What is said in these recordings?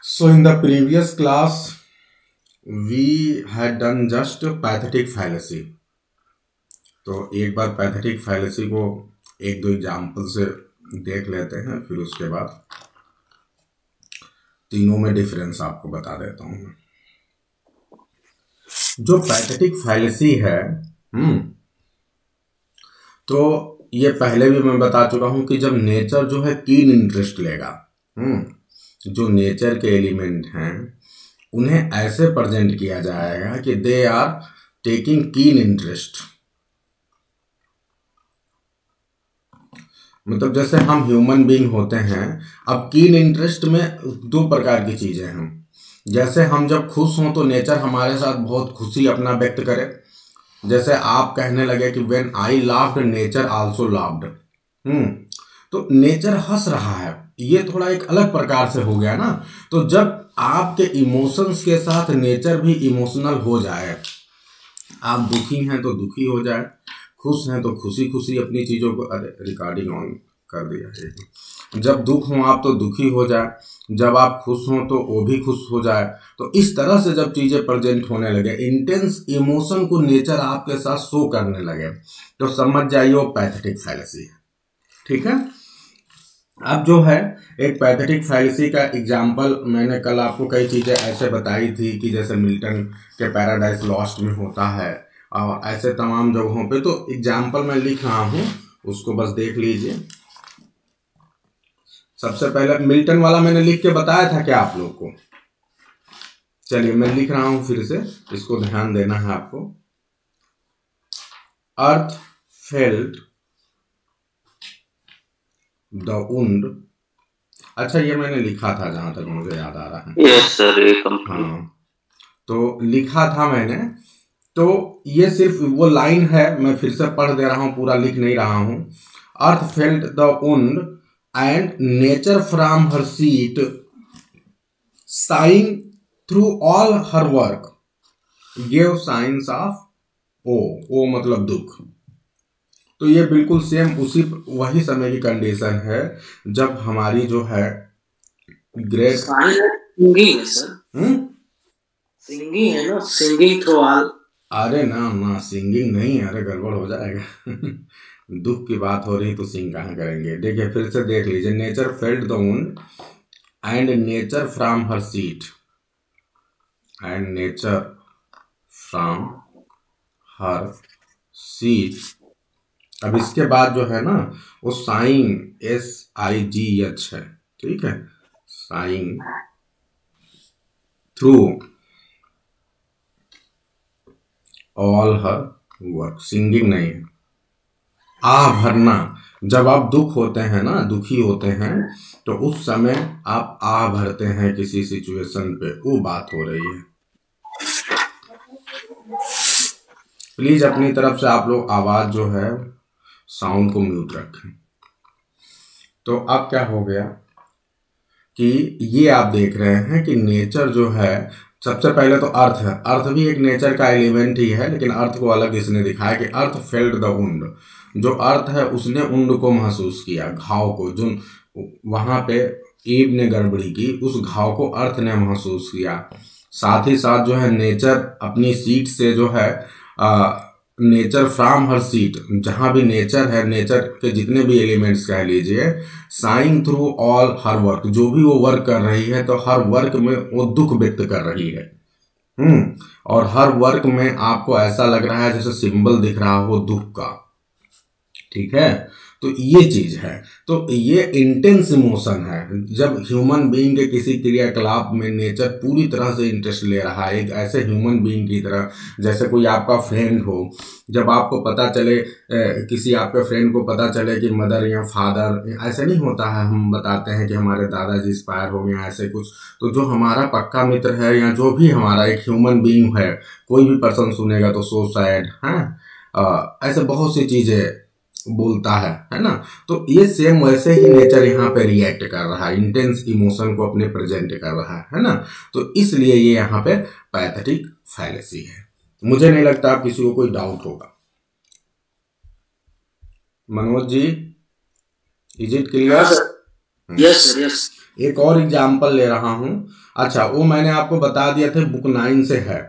So in the previous class, we had done just pathetic fallacy. तो एक बार pathetic fallacy को एक दो एग्जाम्पल से देख लेते हैं, फिर उसके बाद तीनों में डिफरेंस आपको बता देता हूँ मैं। जो पैथेटिक fallacy है, तो ये पहले भी मैं बता चुका हूं कि जब नेचर जो है कीन इंटरेस्ट लेगा, जो नेचर के एलिमेंट हैं उन्हें ऐसे प्रेजेंट किया जाएगा कि they are taking keen interest. मतलब जैसे हम ह्यूमन बीइंग होते हैं, अब कीन इंटरेस्ट में दो प्रकार की चीजें हैं। जैसे हम जब खुश हों तो नेचर हमारे साथ बहुत खुशी अपना व्यक्त करे। जैसे आप कहने लगे कि when I laughed nature also laughed, तो नेचर हंस रहा है, ये थोड़ा एक अलग प्रकार से हो गया ना। तो जब आपके इमोशंस के साथ नेचर भी इमोशनल हो जाए, आप दुखी हैं तो दुखी हो जाए, खुश हैं तो खुशी खुशी अपनी चीजों को, अरे रिकॉर्डिंग ऑन कर दिया है। जब दुख हो आप तो दुखी हो जाए, जब आप खुश हो तो वो भी खुश हो जाए। तो इस तरह से जब चीजें प्रेजेंट होने लगे, इंटेंस इमोशन को नेचर आपके साथ शो करने लगे, तो समझ जाइए वो पैथेटिक फैलेसी है। ठीक है। अब जो है एक पैथेटिक फैलेसी का एग्जाम्पल, मैंने कल आपको कई चीजें ऐसे बताई थी कि जैसे मिल्टन के पैराडाइज लॉस्ट में होता है और ऐसे तमाम जगहों पे। तो एग्जाम्पल मैं लिख रहा हूं, उसको बस देख लीजिए। सबसे पहले मिल्टन वाला मैंने लिख के बताया था क्या आप लोग को? चलिए मैं लिख रहा हूं फिर से, इसको ध्यान देना है आपको। अर्थ फेल्ट द वुंड, अच्छा ये मैंने लिखा था जहां तक मुझे याद आ रहा है। यस सर, हाँ तो लिखा था मैंने, तो ये सिर्फ वो लाइन है, मैं फिर से पढ़ दे रहा हूं, पूरा लिख नहीं रहा हूं। Earth felt the wound and nature from her seat, sighing through all her work, gave signs of ओ मतलब दुख। तो ये बिल्कुल सेम उसी वही समय की कंडीशन है जब हमारी जो है ग्रेट सिंगिंग है सर, सिंगिंग है ना, सिंगिंग थ्रू ऑल। अरे ना सिंगिंग नहीं, अरे गड़बड़ हो जाएगा। दुख की बात हो रही तो सिंग कहाँ करेंगे। देखिए फिर से देख लीजिए। Nature felt the wound and nature from her seat, and nature from her seat. अब इसके बाद जो है ना वो साइंग, SIGH है, ठीक है, saying through all her work, singing नहीं है। आह भरना, जब आप दुख होते हैं ना, दुखी होते हैं, तो उस समय आप आह भरते हैं किसी सिचुएशन पे, वो बात हो रही है। प्लीज अपनी तरफ से आप लोग आवाज जो है साउंड को म्यूट रखें। तो अब क्या हो गया कि ये आप देख रहे हैं कि नेचर जो है, सबसे पहले तो अर्थ है, अर्थ भी एक नेचर का एलिमेंट ही है, लेकिन अर्थ को अलग इसने दिखाया कि अर्थ फेल्ट द वुंड। जो अर्थ है उसने उंड को महसूस किया, घाव को, जो वहां पे ईव ने गड़बड़ी की, उस घाव को अर्थ ने महसूस किया। साथ ही साथ जो है नेचर अपनी सीट से जो है, नेचर फ्रॉम हर सीट, जहां भी नेचर है, नेचर के जितने भी एलिमेंट्स कह लीजिए, saying through all her work, जो भी वो वर्क कर रही है तो हर वर्क में वो दुख व्यक्त कर रही है। और हर वर्क में आपको ऐसा लग रहा है जैसे सिंबल दिख रहा हो दुख का। ठीक है, तो ये चीज है। तो ये इंटेंस इमोशन है जब ह्यूमन बीइंग के किसी क्रियाकलाप में नेचर पूरी तरह से इंटरेस्ट ले रहा है, एक ऐसे ह्यूमन बीइंग की तरह। जैसे कोई आपका फ्रेंड हो, जब आपको पता चले, किसी आपके फ्रेंड को पता चले कि मदर या फादर, ऐसे नहीं होता है, हम बताते हैं कि हमारे दादाजी एक्सपायर हो गए, ऐसे कुछ, तो जो हमारा पक्का मित्र है या जो भी हमारा एक ह्यूमन बीइंग है, कोई भी पर्सन सुनेगा तो सो सैड है, ऐसे बहुत सी चीजें बोलता है ना। तो ये सेम वैसे ही नेचर यहाँ पे रिएक्ट कर रहा है, इंटेंस इमोशन को अपने प्रेजेंट कर रहा है ना। तो इसलिए ये यहाँ पे पैथेटिक फैलेसी है। मुझे नहीं लगता आप किसी को कोई डाउट होगा। Manoj ji, is it clear? Yes sir, yes. एक और एग्जाम्पल ले रहा हूं। अच्छा, वो मैंने आपको बता दिया था बुक 9 से है,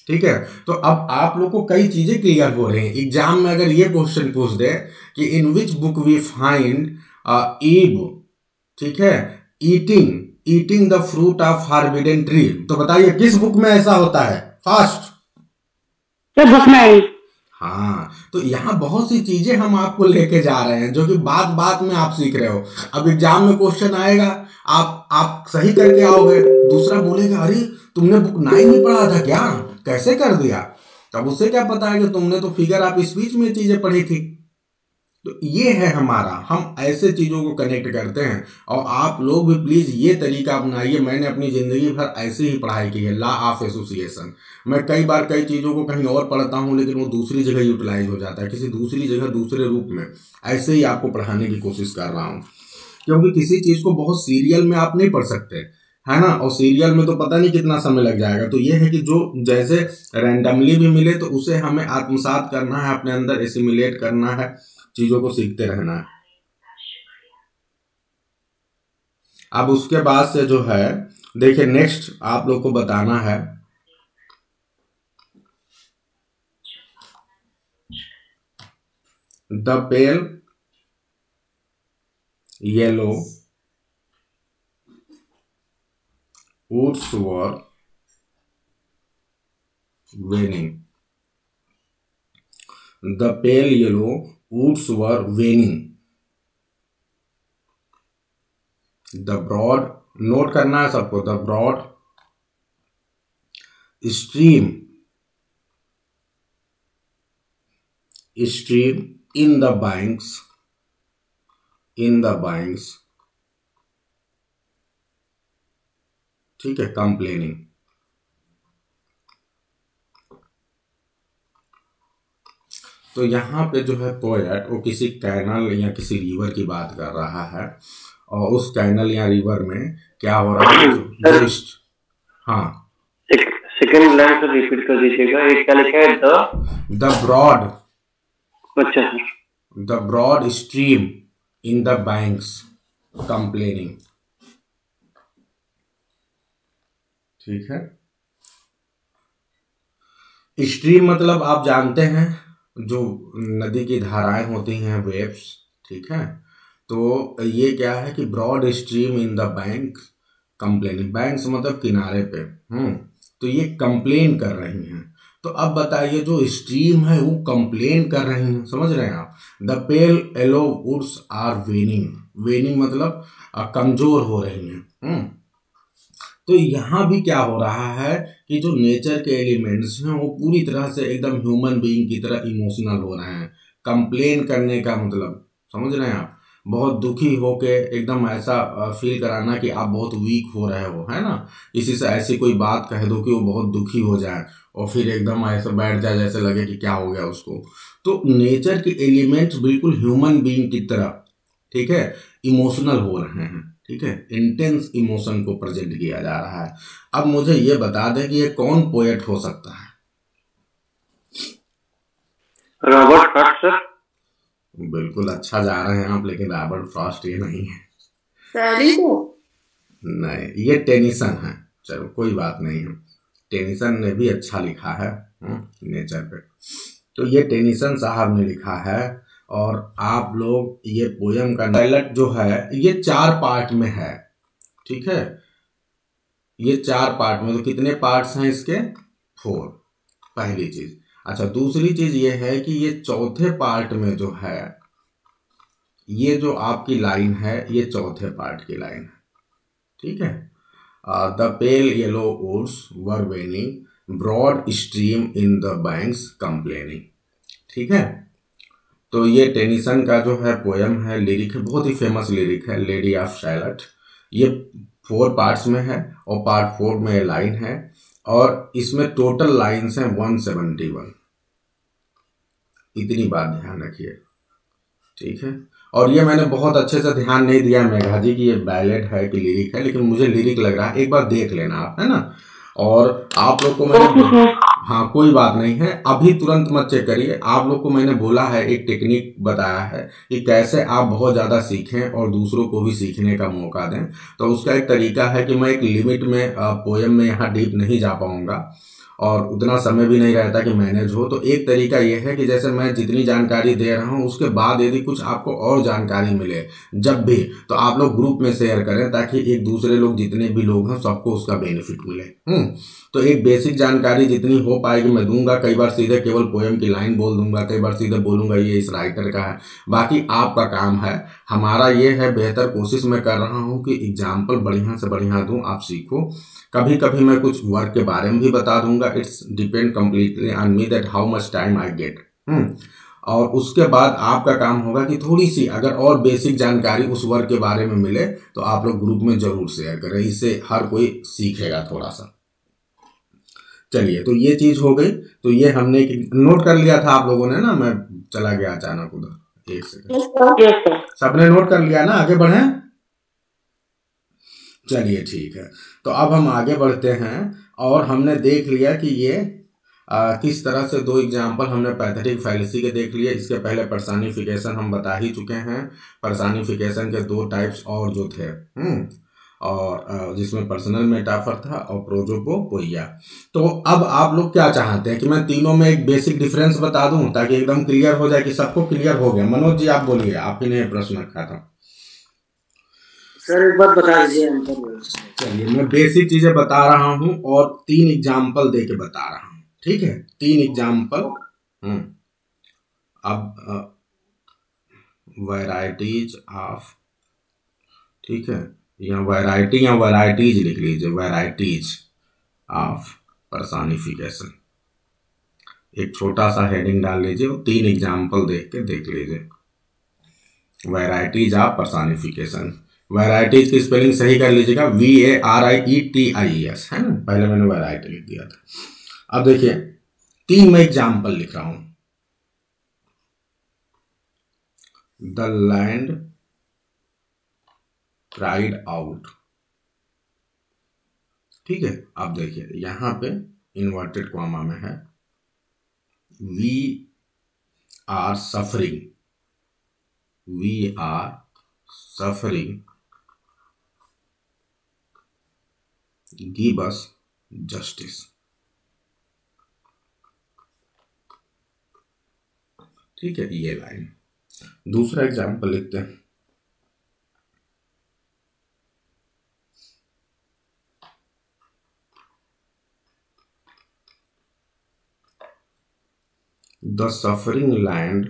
ठीक है। तो अब आप लोग को कई चीजें क्लियर हो रही हैं। एग्जाम में अगर ये क्वेश्चन पूछ दे कि in which book we find Eve, ठीक है, eating the fruit of forbidden tree, तो बताइए किस बुक में ऐसा होता है? First book 9। हाँ, तो यहाँ बहुत सी चीजें हम आपको लेके जा रहे हैं जो कि बात बात में आप सीख रहे हो। अब एग्जाम में क्वेश्चन आएगा, आप सही करके आओगे, दूसरा बोलेगा अरे तुमने बुक 9 में पढ़ा था क्या, कैसे कर दिया? तब उससे क्या पता है कि तुमने तो फिगर ऑफ स्पीच में चीजें पढ़ी थी। तो ये है हमारा, हम ऐसे चीजों को कनेक्ट करते हैं। और आप लोग भी प्लीज ये तरीका अपनाइए। मैंने अपनी जिंदगी भर ऐसे ही पढ़ाई की है, लॉ ऑफ एसोसिएशन। मैं कई बार कई चीजों को कहीं और पढ़ता हूँ लेकिन वो दूसरी जगह यूटिलाइज हो जाता है, किसी दूसरी जगह दूसरे रूप में। ऐसे ही आपको पढ़ाने की कोशिश कर रहा हूँ, क्योंकि किसी चीज को बहुत सीरियल में आप नहीं पढ़ सकते, है ना। और सीरियल में तो पता नहीं कितना समय लग जाएगा। तो ये है कि जो जैसे रैंडमली भी मिले तो उसे हमें आत्मसात करना है, अपने अंदर एसिमिलेट करना है, चीजों को सीखते रहना है। अब उसके बाद से जो है, देखिए नेक्स्ट आप लोग को बताना है the pale yellow woods were waning. The pale yellow woods were waning. The broad, note करना है सबको, the broad stream in the banks, ठीक है, कंप्लेनिंग। तो यहाँ पे जो है पोएट वो किसी कैनल या किसी रिवर की बात कर रहा है, और उस कैनल या रिवर में क्या हो रहा है, हाँ सेकंड लाइन से रिपीट कर दीजिएगा। एक क्या लिखा है? द ब्रॉड, अच्छा, the broad stream in the banks complaining, ठीक है। स्ट्रीम मतलब आप जानते हैं जो नदी की धाराएं होती हैं, वेव्स, ठीक है। तो ये क्या है कि broad stream in the bank complaining, banks मतलब किनारे पे, तो ये कंप्लेन कर रही हैं। तो अब बताइए जो स्ट्रीम है वो कंप्लेन कर रही हैं, समझ रहे हैं आप। The pale yellow woods are waning मतलब कमजोर हो रही हैं। तो यहाँ भी क्या हो रहा है कि जो नेचर के एलिमेंट्स हैं वो पूरी तरह से एकदम ह्यूमन बीइंग की तरह इमोशनल हो रहे हैं। कंप्लेन करने का मतलब समझ रहे हैं आप, बहुत दुखी होके एकदम ऐसा फील कराना कि आप बहुत वीक हो रहे हो, है ना। किसी से ऐसी कोई बात कह दो कि वो बहुत दुखी हो जाए और फिर एकदम ऐसे बैठ जाए जैसे लगे कि क्या हो गया उसको। तो नेचर के एलिमेंट्स बिल्कुल ह्यूमन बीइंग की तरह, ठीक है, इमोशनल हो रहे हैं, ठीक है, इंटेंस इमोशन को प्रेजेंट किया जा रहा है। अब मुझे ये बता दें कि ये कौन पोएट हो सकता है? Robert Frost sir. बिल्कुल, अच्छा जा रहे हैं आप, लेकिन रॉबर्ट फ्रॉस्ट ये नहीं है। नहीं, ये टेनिसन है। चलो कोई बात नहीं है, टेनिसन ने भी अच्छा लिखा है नेचर पे। तो ये टेनिसन साहब ने लिखा है। और आप लोग ये पोयम का डायलॉग जो है ये 4 पार्ट में है, ठीक है, ये 4 पार्ट में। तो कितने पार्ट्स हैं इसके? 4, पहली चीज। अच्छा, दूसरी चीज ये है कि ये चौथे पार्ट में जो है, ये जो आपकी लाइन है ये चौथे पार्ट की लाइन है, ठीक है। The pale yellow woods were waning, broad stream in the banks complaining, ठीक है। तो ये टेनिसन का जो है पोयम है, लिरिक है, बहुत ही फेमस लिरिक है, लेडी ऑफ शैलट। ये 4 पार्ट्स में है और पार्ट 4 में लाइन है, और इसमें टोटल लाइन्स हैं 171। इतनी बात ध्यान रखिए, ठीक है। और ये मैंने बहुत अच्छे से ध्यान नहीं दिया मेघा जी की ये बैलेड है कि लिरिक है, लेकिन मुझे लिरिक लग रहा है, एक बार देख लेना आप, है ना। और आप लोग को मैंने हाँ कोई बात नहीं है, अभी तुरंत मत चेक करिए। आप लोग को मैंने बोला है, एक टेक्निक बताया है कि कैसे आप बहुत ज़्यादा सीखें और दूसरों को भी सीखने का मौका दें। तो उसका एक तरीका है कि मैं एक लिमिट में पोयम में यहाँ डीप नहीं जा पाऊँगा और उतना समय भी नहीं रहता कि मैनेज हो। तो एक तरीका यह है कि जैसे मैं जितनी जानकारी दे रहा हूँ उसके बाद यदि कुछ आपको और जानकारी मिले जब भी, तो आप लोग ग्रुप में शेयर करें ताकि एक दूसरे लोग जितने भी लोग हैं सबको उसका बेनिफिट मिले। तो एक बेसिक जानकारी जितनी हो पाएगी मैं दूंगा। कई बार सीधे केवल पोएम की लाइन बोल दूंगा, कई बार सीधे बोलूंगा ये इस राइटर का है। बाकी आपका काम है, हमारा ये है बेहतर कोशिश मैं कर रहा हूँ कि एग्जाम्पल बढ़िया से बढ़िया दूं, आप सीखो। कभी कभी मैं कुछ वर्क के बारे में भी बता दूंगा। It's depend completely on me that how much time I get. और उसके बाद आपका काम होगा कि थोड़ी सी अगर और बेसिक जानकारी उस वर्क के बारे में मिले तो आप लोग ग्रुप में जरूर शेयर करें, इससे हर कोई सीखेगा थोड़ा सा। चलिए, तो ये चीज हो गई। तो ये हमने नोट कर लिया था आप लोगों ने ना, मैं चला गया अचानक उधर, एक सेकंड। सबने नोट कर लिया ना, आगे बढ़े? चलिए ठीक है, तो अब हम आगे बढ़ते हैं। और हमने देख लिया कि ये किस तरह से दो एग्जाम्पल हमने पैथेटिक फैलेसी के देख लिए। इसके पहले पर्सनिफिकेशन हम बता ही चुके हैं। पर्सनिफिकेशन के दो टाइप्स और जो थे, और जिसमें पर्सनल मेटाफर था और प्रोसोपोपोइया। तो अब आप लोग क्या चाहते हैं कि मैं तीनों में एक बेसिक डिफरेंस बता दूं ताकि एकदम क्लियर हो जाए कि सबको क्लियर हो गया? मनोज जी आप बोलिए, आप ही ने प्रश्न रखा था। सर एक बार बता दीजिए। चलिए, मैं बेसिक चीजें बता रहा हूं और 3 एग्जाम्पल दे के बता रहा हूं, ठीक है? 3 एग्जाम्पल। अब वैरायटीज ऑफ, ठीक है, या वैरायटी या वैरायटीज लिख लीजिए, वैरायटीज ऑफ पर्सनिफिकेशन। एक छोटा सा हेडिंग डाल लीजिए और 3 एग्जाम्पल देख के देख लीजिए। Varieties of personification. वैरायटीज की स्पेलिंग सही कर लीजिएगा, VARIETIES, है ना? पहले मैंने वैरायटी लिख दिया था। अब देखिए 3 मैं एग्जाम्पल लिख रहा हूं। द लैंड क्राइड आउट, ठीक है? अब देखिए यहां पे इन्वर्टेड कॉमा में है, we are suffering, we are suffering, give us justice. ठीक है, ये लाइन। दूसरा एग्जाम्पल लिखते हैं। The suffering land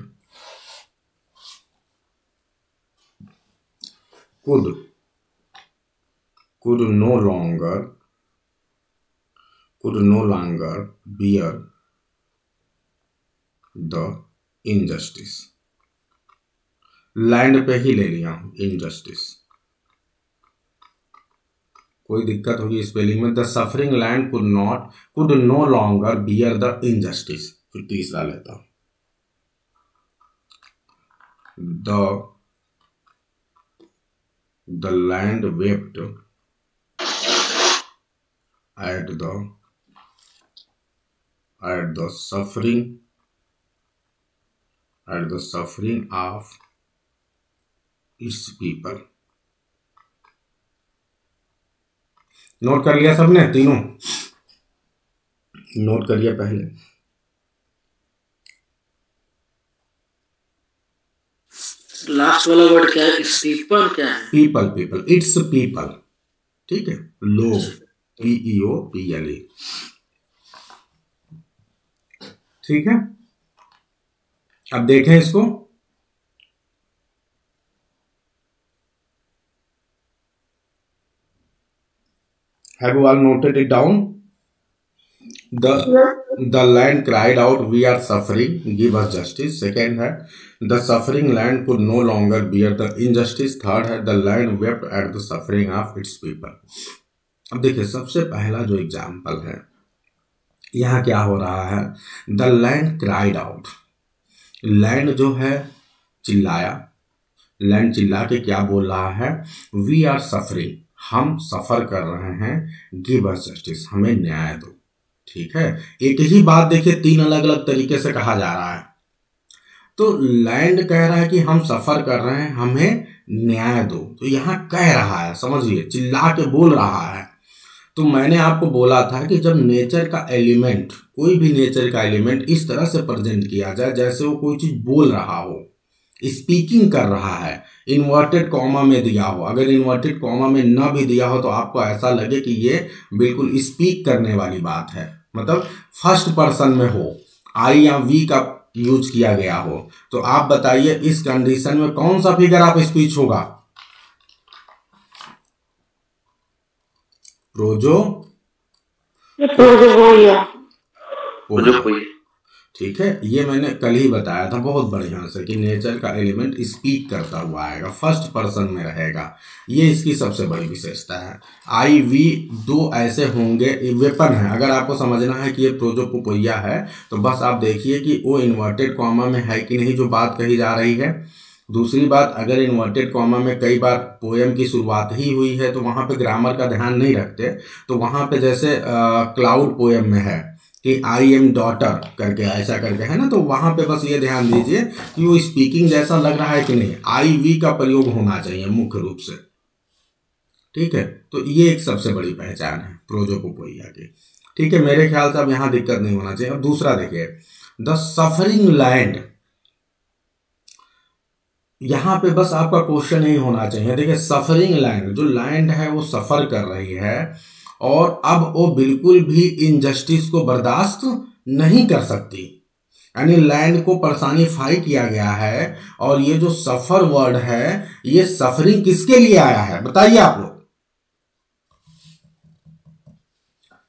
could no longer bear the injustice। Land पे ही ले लिया हूं, इनजस्टिस। कोई दिक्कत होगी स्पेलिंग में? The suffering land could no longer bear the injustice। फिर तीसरा लेता हूं, the land wept at the suffering of its people। Note कर लिया सबने? तीनों नोट करिए पहले। लास्ट वाला वर्ड क्या है? पीपल क्या है? पीपल, इट्स पीपल, ठीक है? लोग, PEOPLE, ठीक है? अब देखें इसको। Have you all noted it down? The land cried out, we are suffering, give us justice। Second है, the suffering land could no longer bear the injustice। Third है, the land wept at the suffering of its people। अब देखिए सबसे पहला जो example है, यहाँ क्या हो रहा है? The land cried out. Land जो है चिल्लाया, लैंड चिल्ला के क्या बोल रहा है? वी आर सफरिंग, हम सफर कर रहे हैं, गिव अस जस्टिस, हमें न्याय दो। ठीक है, एक ही बात देखिए तीन अलग अलग तरीके से कहा जा रहा है। तो लैंड कह रहा है कि हम सफर कर रहे हैं, हमें न्याय दो, तो यहाँ कह रहा है, समझिए चिल्ला के बोल रहा है। तो मैंने आपको बोला था कि जब नेचर का एलिमेंट, कोई भी नेचर का एलिमेंट इस तरह से प्रेजेंट किया जाए जैसे वो कोई चीज बोल रहा हो, स्पीकिंग कर रहा है, इन्वर्टेड कॉमा में दिया हो, अगर इन्वर्टेड कॉमा में न भी दिया हो तो आपको ऐसा लगे कि ये बिल्कुल स्पीक करने वाली बात है, मतलब फर्स्ट पर्सन में हो, आई या वी का यूज किया गया हो, तो आप बताइए इस कंडीशन में कौन सा फिगर आप स्पीच होगा? प्रोजो ठीक है, ये मैंने कल ही बताया था बहुत बढ़िया से कि नेचर का एलिमेंट स्पीक करता हुआ आएगा, फर्स्ट पर्सन में रहेगा, ये इसकी सबसे बड़ी विशेषता है। आई वी दो ऐसे होंगे, वेपन है, अगर आपको समझना है कि ये प्रोजोपोपोइया है तो बस आप देखिए कि वो इन्वर्टेड कॉमा में है कि नहीं जो बात कही जा रही है। दूसरी बात, अगर इन्वर्टेड कॉमा में कई बार पोएम की शुरुआत ही हुई है तो वहाँ पे ग्रामर का ध्यान नहीं रखते, तो वहाँ पे जैसे क्लाउड पोएम में है कि आई एम डॉटर करके ऐसा करके है ना, तो वहाँ पे बस ये ध्यान दीजिए कि वो स्पीकिंग जैसा लग रहा है कि नहीं, आई वी का प्रयोग होना चाहिए मुख्य रूप से, ठीक है। तो ये एक सबसे बड़ी पहचान है प्रोजोपोपोइया की, ठीक है। मेरे ख्याल से अब यहाँ दिक्कत नहीं होना चाहिए। अब दूसरा देखिए, द सफरिंग लैंड, यहाँ पे बस आपका क्वेश्चन नहीं होना चाहिए, देखिए सफरिंग लैंड, जो लैंड है वो सफर कर रही है और अब वो बिल्कुल भी इनजस्टिस को बर्दाश्त नहीं कर सकती, यानी लैंड को पर्सनिफाई किया गया है। और ये जो सफर वर्ड है, ये सफरिंग किसके लिए आया है बताइए आप लोग?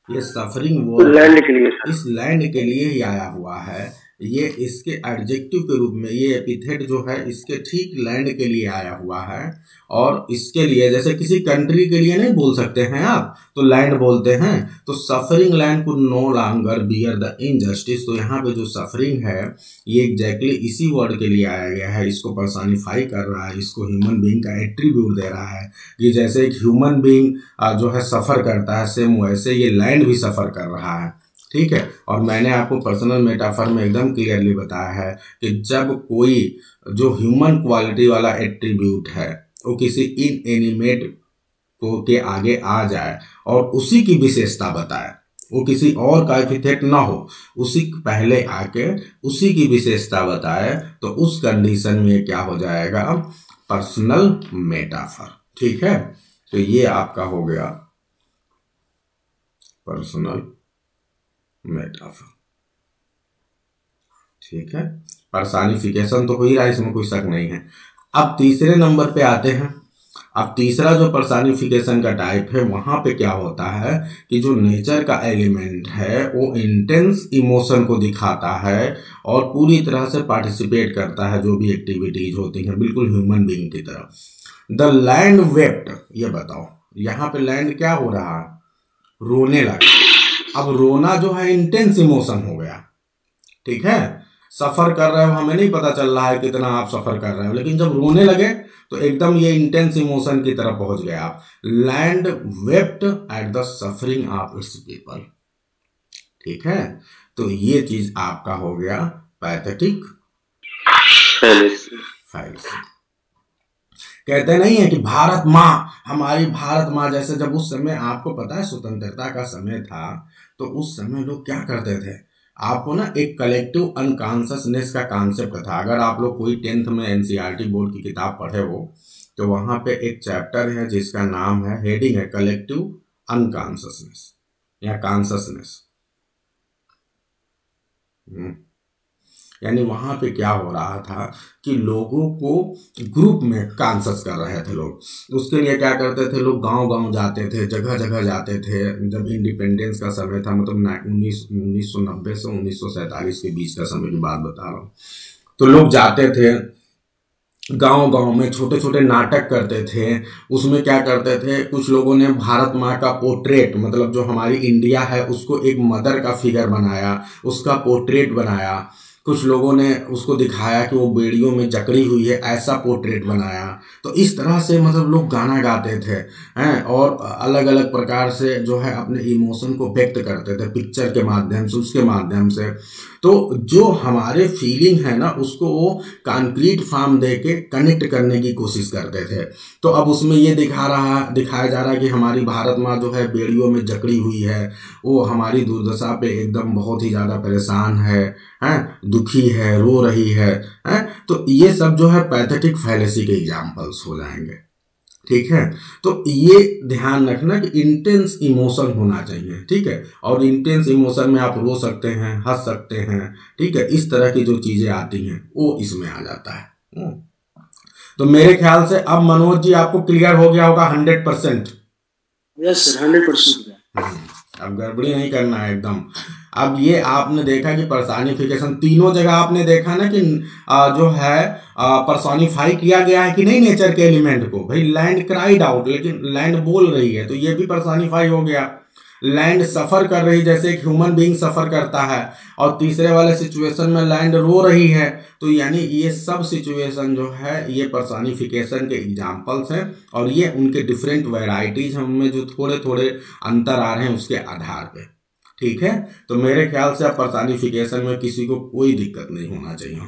ये सफरिंग वर्ड लैंड के लिए, इस लैंड के लिए ही आया हुआ है। ये इसके एडजेक्टिव के रूप में, ये एपिथेट जो है इसके ठीक लैंड के लिए आया हुआ है। और इसके लिए जैसे किसी कंट्री के लिए नहीं बोल सकते हैं आप, तो लैंड बोलते हैं, तो suffering land could no longer bear the injustice, तो यहाँ पे जो सफरिंग है ये एग्जैक्टली इसी वर्ड के लिए आया गया है, इसको पर्सनिफाई कर रहा है, इसको ह्यूमन बीइंग का एट्रीब्यूट दे रहा है कि जैसे एक ह्यूमन बीइंग जो है सफर करता है, सेम वैसे ये लैंड भी सफर कर रहा है, ठीक है। और मैंने आपको पर्सनल मेटाफर में एकदम क्लियरली बताया है कि जब कोई जो ह्यूमन क्वालिटी वाला एट्रीब्यूट है वो किसी इनएनिमेट को के आगे आ जाए और उसी की विशेषता बताए, वो किसी और का एपिथेट ना हो, उसी पहले आके उसी की विशेषता बताए, तो उस कंडीशन में क्या हो जाएगा? पर्सनल मेटाफर, ठीक है। तो ये आपका हो गया पर्सनल मेटाफर, ठीक है। पर्सनिफिकेशन तो हो ही रहा है, इसमें कोई शक नहीं है। अब तीसरे नंबर पे आते हैं। अब तीसरा जो पर्सनिफिकेशन का टाइप है, वहां पे क्या होता है कि जो नेचर का एलिमेंट है वो इंटेंस इमोशन को दिखाता है और पूरी तरह से पार्टिसिपेट करता है जो भी एक्टिविटीज होती हैं, बिल्कुल ह्यूमन बीइंग की तरह। द लैंड वेप्ट, ये बताओ यहाँ पे लैंड क्या हो रहा है? रोने लगा। अब रोना जो है इंटेंस इमोशन हो गया, ठीक है। सफर कर रहे हो, हमें नहीं पता चल रहा है कितना आप सफर कर रहे हो, लेकिन जब रोने लगे तो एकदम ये इंटेंस इमोशन की तरफ पहुंच गए आप। Land wept at the suffering of its people, ठीक है। तो ये चीज आपका हो गया पैथेटिक फैलेसी। कहते नहीं है कि भारत माँ, हमारी भारत माँ, जैसे जब उस समय आपको पता है स्वतंत्रता का समय था, तो उस समय लोग क्या करते थे, आपको ना एक कलेक्टिव अनकॉन्शियसनेस का कॉन्सेप्ट था। अगर आप लोग कोई 10th में एनसीईआरटी बोर्ड की किताब पढ़े हो तो वहां पे एक चैप्टर है जिसका नाम है, हेडिंग है कलेक्टिव अनकॉन्शियसनेस या कॉन्शियसनेस। यानी वहां पे क्या हो रहा था कि लोगों को ग्रुप में कॉन्शियस कर रहे थे लोग। उसके लिए क्या करते थे लोग, गांव गांव जाते थे, जगह जगह जाते थे। जब इंडिपेंडेंस का समय था, मतलब 1990 से 1947 के बीच का समय की बात बता रहा हूँ, तो लोग जाते थे गांव गांव में, छोटे छोटे नाटक करते थे। उसमें क्या करते थे, कुछ लोगों ने भारत माँ का पोर्ट्रेट, मतलब जो हमारी इंडिया है उसको एक मदर का फिगर बनाया, उसका पोर्ट्रेट बनाया। कुछ लोगों ने उसको दिखाया कि वो बेड़ियों में जकड़ी हुई है, ऐसा पोर्ट्रेट बनाया। तो इस तरह से मतलब लोग गाना गाते थे हैं, और अलग अलग प्रकार से जो है अपने इमोशन को व्यक्त करते थे पिक्चर के माध्यम से, उसके माध्यम से। तो जो हमारे फीलिंग है ना, उसको वो कॉन्क्रीट फॉर्म दे के कनेक्ट करने की कोशिश करते थे। तो अब उसमें ये दिखाया जा रहा है कि हमारी भारत माँ जो है बेड़ियों में जकड़ी हुई है, वो हमारी दुर्दशा पे एकदम बहुत ही ज़्यादा परेशान है, दुखी है, रो रही है, तो ये सब जो है पैथेटिक फैलेसी के एग्जाम्पल्स हो जाएंगे। ठीक है, तो ये ध्यान रखना कि इंटेंस इमोशन होना चाहिए। ठीक है, और इंटेंस इमोशन में आप रो सकते हैं, हंस सकते हैं। ठीक है, इस तरह की जो चीजें आती हैं वो इसमें आ जाता है। तो मेरे ख्याल से अब मनोज जी आपको क्लियर हो गया होगा 100%। Yes sir, 100%। अब गड़बड़ी नहीं करना है एकदम। अब ये आपने देखा कि पर्सनिफिकेशन तीनों जगह आपने देखा ना कि जो है पर्सोनिफाई किया गया है कि नहीं नेचर के एलिमेंट को। भाई लैंड क्राइड आउट, लेकिन लैंड बोल रही है, तो ये भी पर्सोनिफाई हो गया। लैंड सफर कर रही, जैसे एक ह्यूमन बीइंग सफर करता है, और तीसरे वाले सिचुएशन में लैंड रो रही है। तो यानी ये सब सिचुएशन जो है ये पर्सोनिफिकेशन के एग्जांपल्स हैं, और ये उनके डिफरेंट वैरायटीज में जो थोड़े थोड़े अंतर आ रहे हैं उसके आधार पे। ठीक है, तो मेरे ख्याल से अब पर्सोनिफिकेशन में किसी को कोई दिक्कत नहीं होना चाहिए।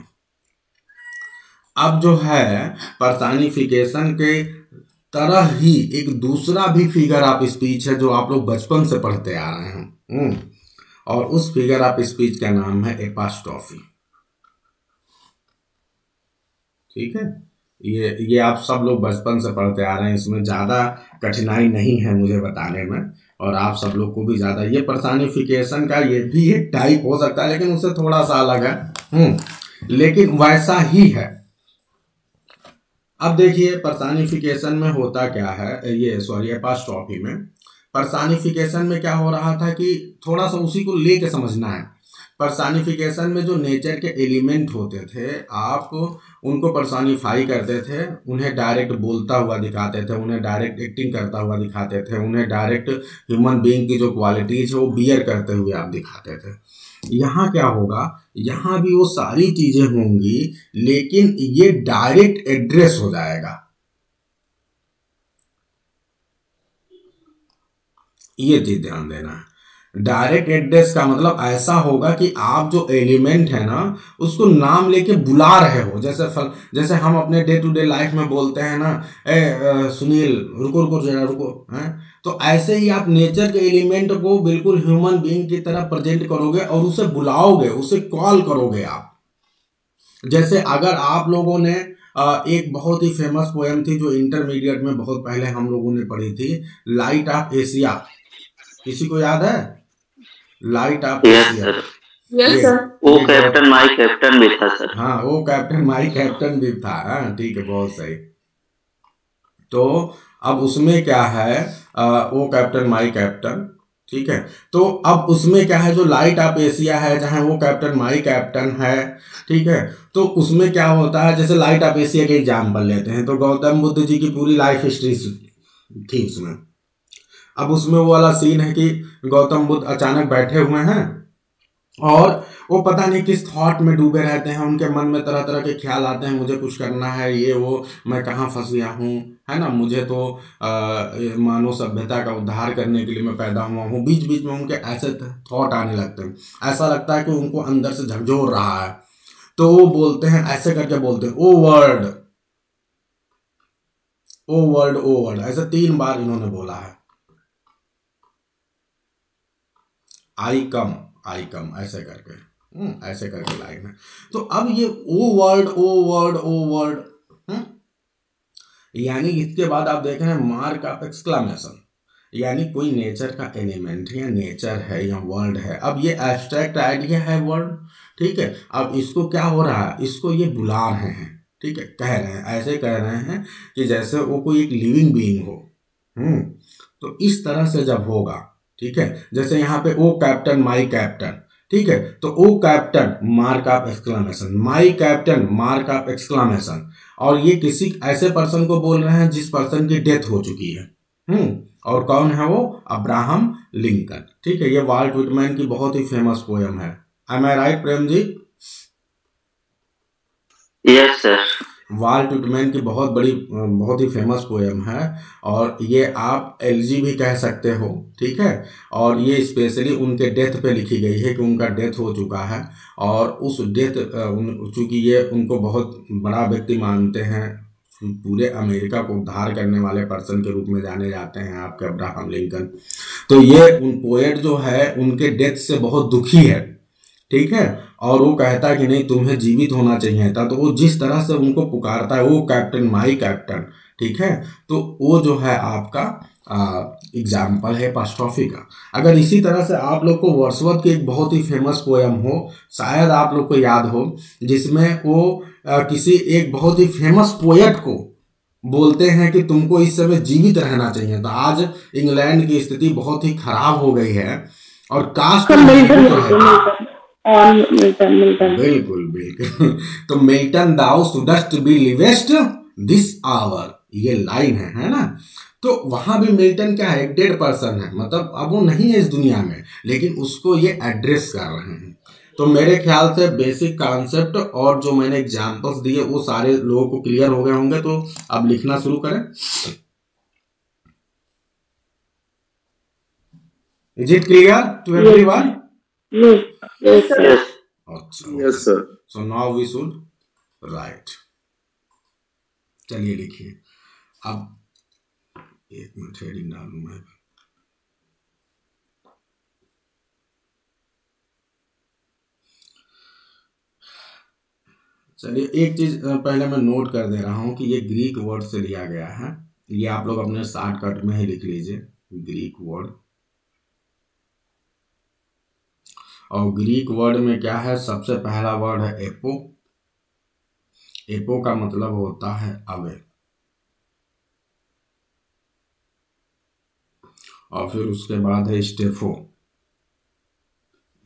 अब जो है पर्सोनिफिकेशन के तरह ही एक दूसरा भी फिगर ऑफ स्पीच है जो आप लोग बचपन से पढ़ते आ रहे हैं, और उस फिगर ऑफ स्पीच का नाम है एपॉस्ट्रोफी। ठीक है, ये आप सब लोग बचपन से पढ़ते आ रहे हैं, इसमें ज़्यादा कठिनाई नहीं है मुझे बताने में, और आप सब लोग को भी ज़्यादा। ये पर्सोनिफिकेशन का ये भी एक टाइप हो सकता है, लेकिन उससे थोड़ा सा अलग है, लेकिन वैसा ही है। अब देखिए पर्सोनिफिकेशन में होता क्या है, एपॉस्ट्रोफी में पर्सोनिफिकेशन में क्या हो रहा था कि थोड़ा सा उसी को लेके समझना है। पर्सोनिफिकेशन में जो नेचर के एलिमेंट होते थे, आप उनको पर्सोनिफाई करते थे, उन्हें डायरेक्ट बोलता हुआ दिखाते थे, उन्हें डायरेक्ट एक्टिंग करता हुआ दिखाते थे, उन्हें डायरेक्ट ह्यूमन बीइंग की जो क्वालिटीज है वो बियर करते हुए आप दिखाते थे। यहाँ क्या होगा, यहाँ भी वो सारी चीजें होंगी, लेकिन ये डायरेक्ट एड्रेस हो जाएगा। ये चीज ध्यान देना है। डायरेक्ट एड्रेस का मतलब ऐसा होगा कि आप जो एलिमेंट है ना उसको नाम लेके बुला रहे हो। जैसे हम अपने डे टू डे लाइफ में बोलते हैं ना, सुनील रुको रुको जरा रुको, हैं? तो ऐसे ही आप नेचर के एलिमेंट को बिल्कुल ह्यूमन बीइंग की तरह प्रेजेंट करोगे और उसे बुलाओगे, उसे कॉल करोगे आप। जैसे अगर आप लोगों ने एक बहुत ही फेमस पोएम थी जो इंटरमीडिएट में बहुत पहले हम लोगों ने पढ़ी थी, लाइट ऑफ एशिया, किसी को याद है? Light of Asia. Yes sir, वो कैप्टन माई कैप्टन भी था सर। हाँ, वो कैप्टन माई कैप्टन भी था। हाँ ठीक है, बहुत सही। तो अब उसमें क्या है, वो कैप्टन माई कैप्टन, ठीक है। तो अब उसमें क्या है, जो लाइट ऑफ एशिया है जहां वो कैप्टन माई कैप्टन है, ठीक है। तो उसमें क्या होता है, जैसे लाइट ऑफ एशिया के एग्जाम्पल लेते हैं तो गौतम बुद्ध जी की पूरी लाइफ हिस्ट्री थी उसमें। अब उसमें वो वाला सीन है कि गौतम बुद्ध अचानक बैठे हुए हैं और वो पता नहीं किस थॉट में डूबे रहते हैं, उनके मन में तरह तरह के ख्याल आते हैं, मुझे कुछ करना है, ये वो, मैं कहाँ फंस गया हूँ, है ना, मुझे तो मानव सभ्यता का उद्धार करने के लिए मैं पैदा हुआ हूँ। बीच बीच में उनके ऐसे थॉट आने लगते हैं, ऐसा लगता है कि उनको अंदर से झकझोर रहा है। तो वो बोलते हैं, ऐसे करके बोलते हैं, ओ वर्ल्ड ओ वर्ल्ड ओ वर्ल्ड, ऐसे 3 बार इन्होंने बोला है, आई कम ऐसे करके लाइन है। तो अब ये ओ वर्ल्ड ओ वर्ल्ड ओ वर्ल्ड, यानी इसके बाद आप देख रहे हैं मार्क ऑफ एक्सक्लेमेशन, यानी कोई नेचर का एलिमेंट है या नेचर है या वर्ल्ड है। अब ये एब्स्ट्रैक्ट आइडिया है वर्ल्ड, ठीक है। अब इसको क्या हो रहा है, इसको ये बुला रहे हैं, ठीक है, कह रहे हैं, ऐसे कह रहे हैं कि जैसे वो कोई एक लिविंग बीइंग हो। तो इस तरह से जब होगा, ठीक है, जैसे यहाँ पे ओ कैप्टन माई कैप्टन, ठीक है, तो O captain mark of exclamation, my captain mark of exclamation, और ये किसी ऐसे पर्सन को बोल रहे हैं जिस पर्सन की डेथ हो चुकी है। और कौन है वो, अब्राहम लिंकन, ठीक है। ये वाल्ट विटमैन की बहुत ही फेमस पोएम है। Am I right Prem ji? Yes sir. Walt Whitman की बहुत ही फेमस पोएम है, और ये आप एलजी भी कह सकते हो, ठीक है। और ये स्पेशली उनके डेथ पे लिखी गई है कि उनका डेथ हो चुका है, और उस डेथ चूँकि ये उनको बहुत बड़ा व्यक्ति मानते हैं, पूरे अमेरिका को उद्धार करने वाले पर्सन के रूप में जाने जाते हैं आपके अब्राहम लिंकन। तो ये उन पोएट जो है उनके डेथ से बहुत दुखी है, ठीक है। और वो कहता है कि नहीं, तुम्हें जीवित होना चाहिए था। तो वो जिस तरह से उनको पुकारता है, वो कैप्टन माई कैप्टन, ठीक है। तो वो जो है आपका एग्जाम्पल है एपॉस्ट्रोफी का। अगर इसी तरह से आप लोग को वर्ड्सवर्थ की एक बहुत ही फेमस पोएम हो, शायद आप लोग को याद हो, जिसमें वो किसी एक बहुत ही फेमस पोएट को बोलते हैं कि तुमको इस समय जीवित रहना चाहिए था। आज इंग्लैंड की स्थिति बहुत ही खराब हो गई है, और कास्ट बिल्कुल बिल्कुल। तो मिल्टन दाउ शुडस्ट बी लिवेस्ट दिस आवर, ये लाइन है ना। तो वहां भी मिल्टन क्या है, एक डेड पर्सन है, मतलब अब वो नहीं है इस दुनिया में, लेकिन उसको ये एड्रेस कर रहे हैं। तो मेरे ख्याल से बेसिक कॉन्सेप्ट और जो मैंने एग्जांपल्स दिए वो सारे लोगों को क्लियर हो गए होंगे। तो अब लिखना शुरू करें। Is it clear to everyone? Yes sir. Yes sir. So now we should write. चलिए लिखिए। अब एक मिनट हेडिंग डालूं मैं। चलिए एक चीज पहले मैं नोट कर दे रहा हूं कि ये ग्रीक वर्ड से लिया गया है। ये आप लोग अपने शॉर्टकट में ही लिख लीजिए, ग्रीक वर्ड। और ग्रीक वर्ड में क्या है, सबसे पहला वर्ड है एपो। एपो का मतलब होता है अवे, और फिर उसके बाद है स्टेफो।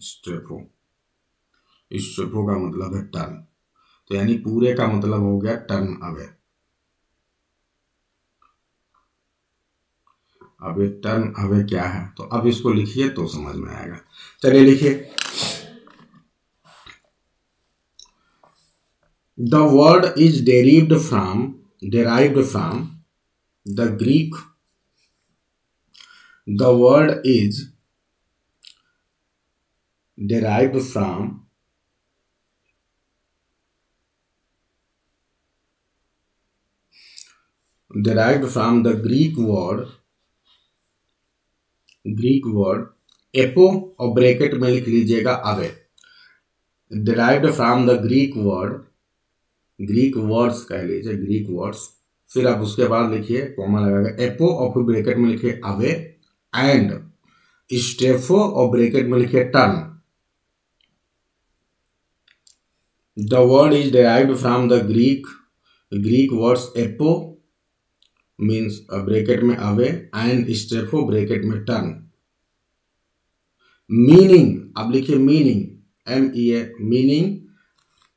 स्टेफो, स्टेफो का मतलब है टर्न। तो यानी पूरे का मतलब हो गया टर्न अवे। अब ये टर्न अवे क्या है, तो अब इसको लिखिए तो समझ में आएगा। चलिए लिखिए। The word is derived from the Greek. The word is derived from the Greek word apo, और ब्रैकेट में लिख लीजिएगा away. derived from the Greek words कह लीजिए, ग्रीक वर्ड्स। फिर आप उसके बाद लिखिए कॉमा लगाएगा एपो, और फिर ब्रैकेट में लिखिए अवे, एंड स्टेफो, और ब्रैकेट में लिखिए turn. The word is derived from the Greek words apo means bracket में अवे, एंड स्टेफो ब्रैकेट में टर्न। मीनिंग, अब लिखिए meaning, MEA, meaning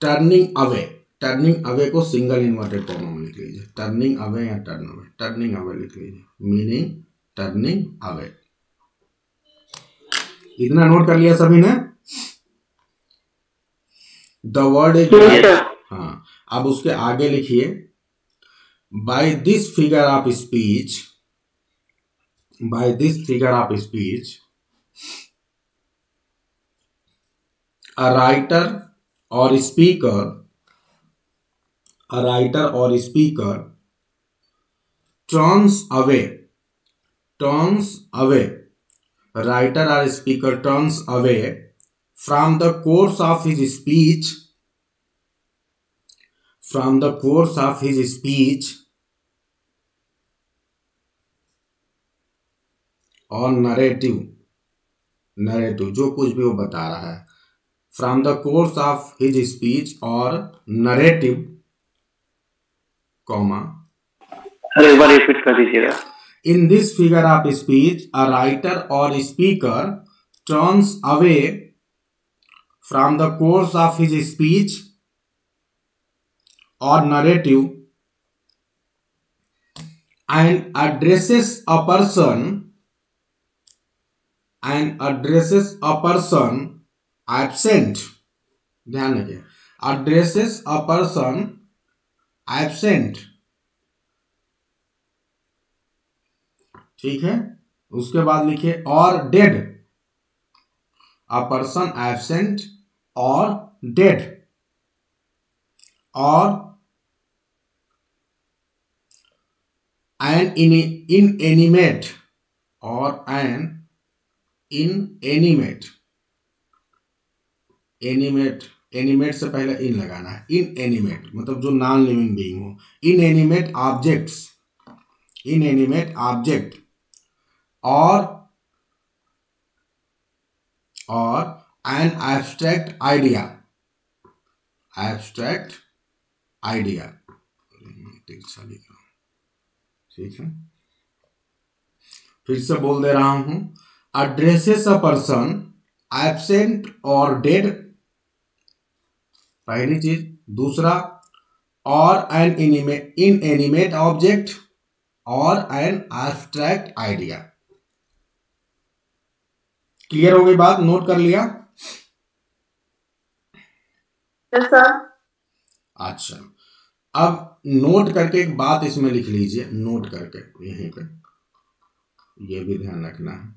turning away. Turning away को सिंगल इन्वर्टेड कॉमा में लिख लीजिए, टर्निंग अवे या टर्न अवे, टर्निंग अवे लिख लीजिए, मीनिंग टर्निंग अवे। इतना नोट कर लिया सभी ने? द वर्ड इज, हाँ, अब उसके आगे लिखिए by this figure of speech, by this figure of speech a writer or speaker turns away, writer or speaker turns away from the course of his speech, और नरेटिव जो कुछ भी वो बता रहा है, from the course of his speech और narrative, comma, एक बार रिपीट कर दीजिएगा। In this figure of speech a writer और speaker turns away from the course of his speech और narrative and addresses a person absent, ध्यान रखिए, addresses a person absent, ठीक है। उसके बाद लिखिए और dead, a person absent or dead, or an inanimate, or an inanimate, animate से पहले इन लगाना है, इनएनिमेट मतलब जो नॉन लिविंग बीइंग हो, इनएनिमेट ऑब्जेक्ट्स, इनएनिमेट ऑब्जेक्ट, और an abstract idea, abstract idea, ठीक है। फिर से बोल दे रहा हूं, addresses a person absent or dead, पहली चीज। दूसरा, और एन इनएनिमेट ऑब्जेक्ट, और एन एब्स्ट्रैक्ट आइडिया। क्लियर हो गई बात? नोट कर लिया? Yes sir. अच्छा, अब नोट करके एक बात इसमें लिख लीजिए, नोट करके यहीं पे, ये भी ध्यान रखना है,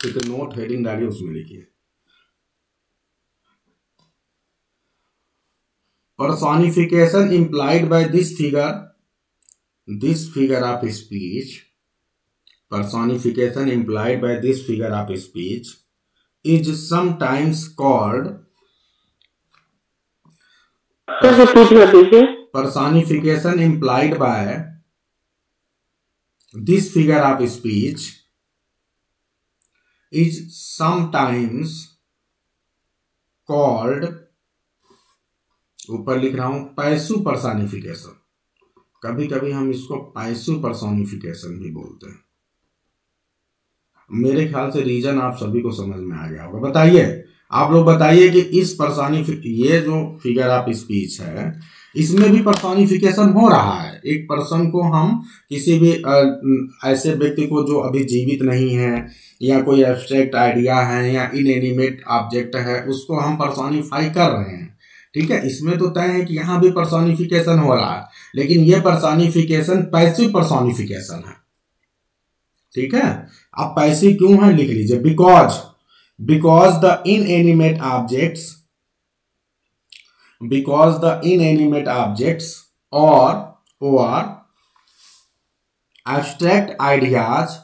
क्योंकि नोट हेडिंग डालिए उसमें लिखिए, personification implied by this figure of speech, personification implied by this figure of speech is sometimes called, personification implied by this figure of speech is sometimes called, ऊपर लिख रहा हूं, पैसू पर्सोनिफिकेशन। कभी कभी हम इसको पैसू पर्सोनिफिकेशन भी बोलते हैं। मेरे ख्याल से रीजन आप सभी को समझ में आ गया होगा। बताइए, आप लोग बताइए कि इस ये जो फिगर ऑफ स्पीच है, इसमें भी पर्सोनिफिकेशन हो रहा है। एक पर्सन को हम किसी भी ऐसे व्यक्ति को जो अभी जीवित नहीं है, या कोई एब्स्ट्रैक्ट आइडिया है, या इनएनिमेट ऑब्जेक्ट है, उसको हम पर्सोनिफाई कर रहे हैं, ठीक है। इसमें तो तय है कि यहां भी पर्सोनिफिकेशन हो रहा है, लेकिन यह पर्सोनिफिकेशन पैसिव पर्सोनिफिकेशन है, ठीक है। अब पैसिव क्यों है लिख लीजिए, बिकॉज द इनएनिमेट ऑब्जेक्ट्स और abstract ideas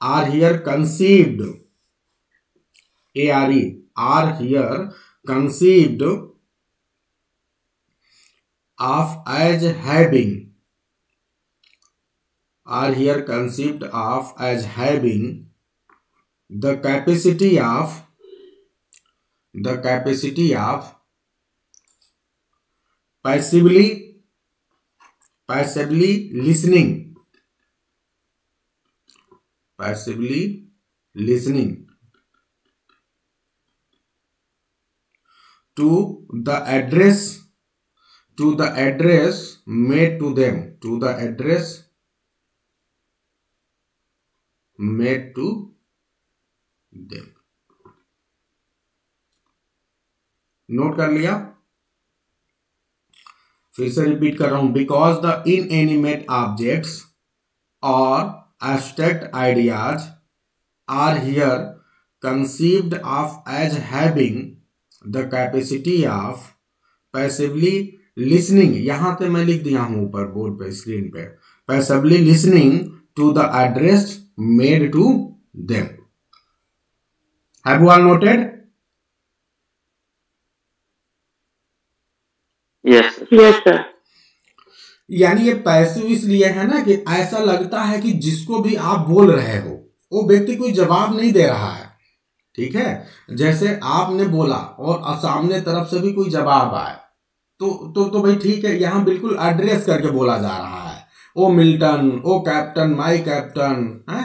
are here conceived, are here conceived of as having, the capacity of passively listening to the address made to them, note कर लिया? फिर से रिपीट कर रहा हूं, बिकॉज द इनएनिमेट ऑब्जेक्ट्स और abstract ideas are here conceived of as having the capacity of passively listening, यहां पे मैं लिख दिया हूं ऊपर बोर्ड पे, स्क्रीन पे, passively listening to the address made to them. Have you all noted? Yes sir. यानी ये पैसिव इसलिए है ना कि ऐसा लगता है कि जिसको भी आप बोल रहे हो वो व्यक्ति कोई जवाब नहीं दे रहा है, ठीक है। जैसे आपने बोला और सामने तरफ से भी कोई जवाब आए तो भाई ठीक है, यहाँ बिल्कुल एड्रेस करके बोला जा रहा है, O Milton, O captain, my captain, है,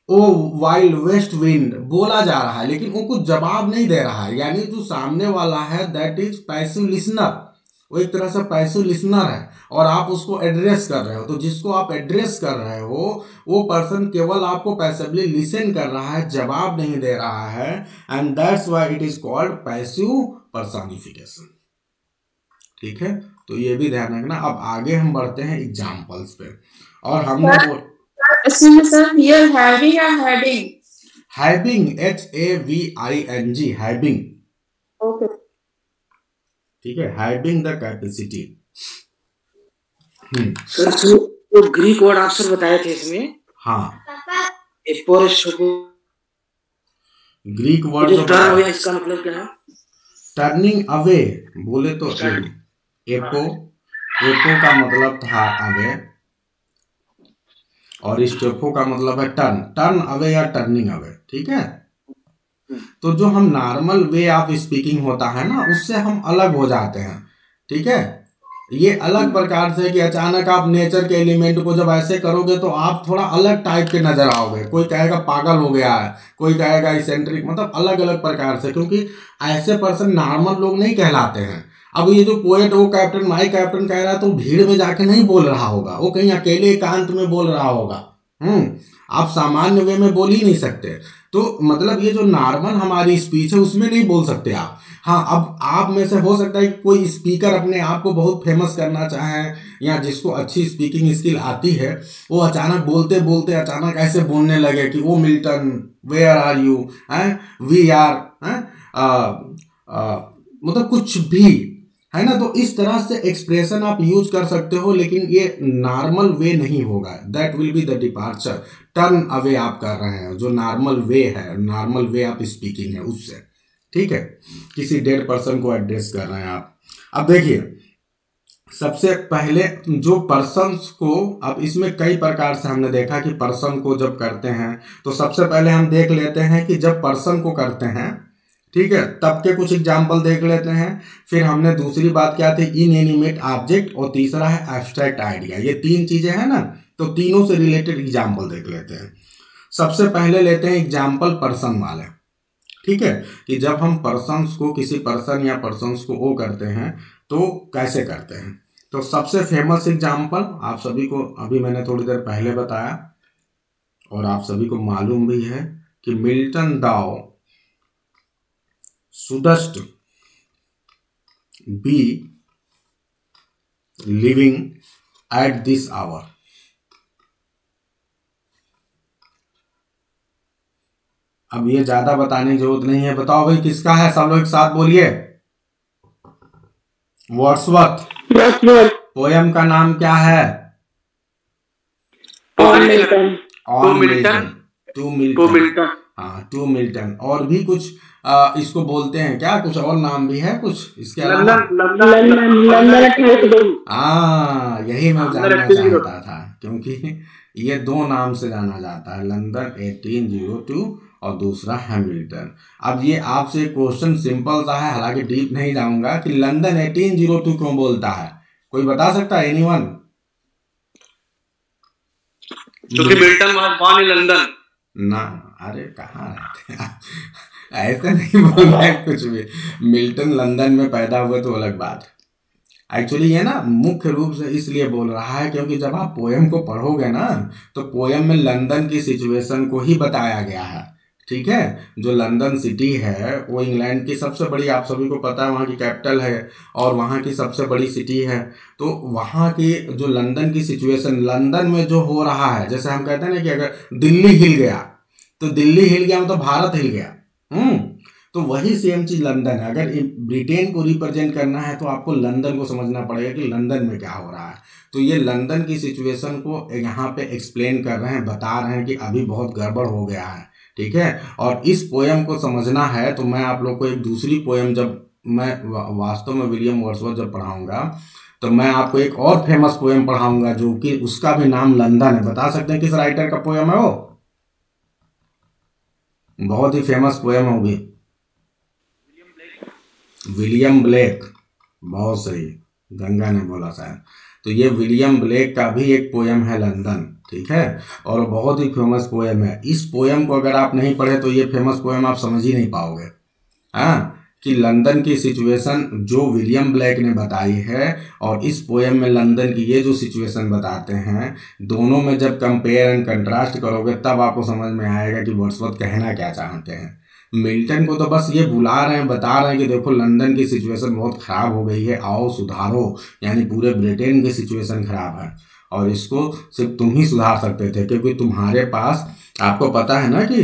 ओ वाइल्ड वेस्ट विंड बोला जा रहा है, लेकिन वो कुछ जवाब नहीं दे रहा है। यानी जो सामने वाला है दैट इज पैसिव लिसनर, वो एक तरह से पैसिव लिसनर है और आप उसको एड्रेस कर रहे हो। तो जिसको आप एड्रेस कर रहे हो वो पर्सन केवल आपको पैसिवली लिसन कर रहा है, जवाब नहीं दे रहा है, and that's why it is called passive personification. ठीक है, तो ये भी ध्यान रखना। अब आगे हम बढ़ते हैं एग्जाम्पल्स पे, और हमने हैविंग HAVING हैविंग, ओके, ठीक है, हैविंग द कैपेसिटी। सर जो ग्रीक वर्ड आप सर बताए थे इसमें, हाँ, ग्रीक वर्ड जो टर्न अवे, इसका मतलब क्या है? टर्निंग अवे बोले तो एपो का मतलब था अवे, और स्टेफो का मतलब है टर्न अवे या टर्निंग अवे। ठीक है, तो जो हम नॉर्मल वे ऑफ स्पीकिंग होता है ना, उससे हम अलग हो जाते हैं। ठीक है, ये अलग प्रकार से कि अचानक आप नेचर के एलिमेंट को जब ऐसे करोगे तो आप थोड़ा अलग टाइप के नजर आओगे। कोई कहेगा पागल हो गया है, कोई कहेगा इसेंट्रिक, मतलब अलग अलग प्रकार से, क्योंकि ऐसे पर्सन नॉर्मल लोग नहीं कहलाते हैं। अब ये जो पोएट वो कैप्टन माई कैप्टन कह रहा है तो भीड़ में जाके नहीं बोल रहा होगा, वो कहीं अकेले एकांत में बोल रहा होगा। आप सामान्य वे में बोल ही नहीं सकते। तो मतलब ये जो नॉर्मल हमारी स्पीच है उसमें नहीं बोल सकते आप। हाँ, अब आप में से हो सकता है कि कोई स्पीकर अपने आप को बहुत फेमस करना चाहे, या जिसको अच्छी स्पीकिंग स्किल आती है, वो अचानक बोलते बोलते अचानक ऐसे बोलने लगे कि O Milton where are you, we are, मतलब कुछ भी, है ना। तो इस तरह से एक्सप्रेशन आप यूज कर सकते हो, लेकिन ये नॉर्मल वे नहीं होगा। That will be the departure. Turn away आप कर रहे हैं, जो नॉर्मल वे है, नॉर्मल वे ऑफ स्पीकिंग है उससे। ठीक है, किसी डेड पर्सन को एड्रेस कर रहे हैं आप। अब देखिए, सबसे पहले जो पर्सन्स को, अब इसमें कई प्रकार से हमने देखा कि पर्सन को जब करते हैं, तो सबसे पहले हम देख लेते हैं कि जब पर्सन को करते हैं, ठीक है, तब के कुछ एग्जाम्पल देख लेते हैं। फिर हमने दूसरी बात क्या थी, इनएनिमेट ऑब्जेक्ट, और तीसरा है एब्स्ट्रैक्ट आइडिया। ये तीन चीजें हैं ना, तो तीनों से रिलेटेड एग्जाम्पल देख लेते हैं। सबसे पहले लेते हैं एग्जाम्पल पर्सन वाले। ठीक है, कि जब हम पर्सन्स को, किसी पर्सन या पर्सन्स को वो करते हैं तो कैसे करते हैं। तो सबसे फेमस एग्जाम्पल आप सभी को अभी मैंने थोड़ी देर पहले बताया, और आप सभी को मालूम भी है कि मिल्टन दाओ shouldst be living at this hour। अब ये ज्यादा बताने की जरूरत नहीं है। बताओ भाई किसका है, सब लोग एक साथ बोलिए। वर्ड्सवर्थ। पोयम का नाम क्या है? To Milton. हाँ, टू मिल्टन। और भी कुछ इसको बोलते हैं क्या, कुछ और नाम भी है कुछ इसके अलावा? हाँ, यही मैं जानना चाहता था, क्योंकि ये दो नाम से जाना जाता है, लंदन 1802 और दूसरा हैमिल्टन। अब ये आपसे क्वेश्चन सिंपल सा है, हालांकि डीप नहीं जाऊंगा, कि लंदन 1802 क्यों बोलता है? कोई बता सकता है? एनीवन? क्योंकि Milton was born in London ना। अरे कहाँ रहते हैं ऐसे नहीं बोलना है कुछ भी। मिल्टन लंदन में पैदा हुए तो अलग बात। एक्चुअली ये ना मुख्य रूप से इसलिए बोल रहा है क्योंकि जब आप पोयम को पढ़ोगे ना, तो पोयम में लंदन की सिचुएशन को ही बताया गया है। ठीक है, जो लंदन सिटी है वो इंग्लैंड की सबसे बड़ी, आप सभी को पता है, वहाँ की कैपिटल है और वहाँ की सबसे बड़ी सिटी है। तो वहाँ की जो लंदन की सिचुएशन, लंदन में जो हो रहा है, जैसे हम कहते हैं ना कि अगर दिल्ली हिल गया तो दिल्ली हिल गया मतलब भारत हिल गया। तो वही सेम चीज लंदन है। अगर ब्रिटेन को रिप्रेजेंट करना है तो आपको लंदन को समझना पड़ेगा कि लंदन में क्या हो रहा है। तो ये लंदन की सिचुएशन को यहाँ पे एक्सप्लेन कर रहे हैं, बता रहे हैं कि अभी बहुत गड़बड़ हो गया है। ठीक है, और इस पोयम को समझना है तो मैं आप लोग को एक दूसरी पोयम, जब मैं वास्तव में विलियम वर्ड्सवर्थ जब पढ़ाऊंगा तो मैं आपको एक और फेमस पोयम पढ़ाऊंगा जो कि उसका भी नाम लंदन है। बता सकते हैं किस राइटर का पोयम है वो? बहुत ही फेमस पोयम होगी, विलियम ब्लेक। बहुत सही, गंगा ने बोला शायद। तो ये विलियम ब्लेक का भी एक पोयम है लंदन। ठीक है, और बहुत ही फेमस पोयम है। इस पोयम को अगर आप नहीं पढ़े तो ये फेमस पोयम आप समझ ही नहीं पाओगे। हाँ, कि लंदन की सिचुएशन जो विलियम ब्लेक ने बताई है और इस पोएम में लंदन की ये जो सिचुएशन बताते हैं, दोनों में जब कंपेयर एंड कंट्रास्ट करोगे तब आपको समझ में आएगा कि वर्ड्सवर्थ कहना क्या चाहते हैं। मिल्टन को तो बस ये बुला रहे हैं, बता रहे हैं कि देखो लंदन की सिचुएशन बहुत खराब हो गई है, आओ सुधारो, यानी पूरे ब्रिटेन की सिचुएशन खराब है और इसको सिर्फ तुम ही सुधार सकते थे, क्योंकि तुम्हारे पास, आपको पता है ना कि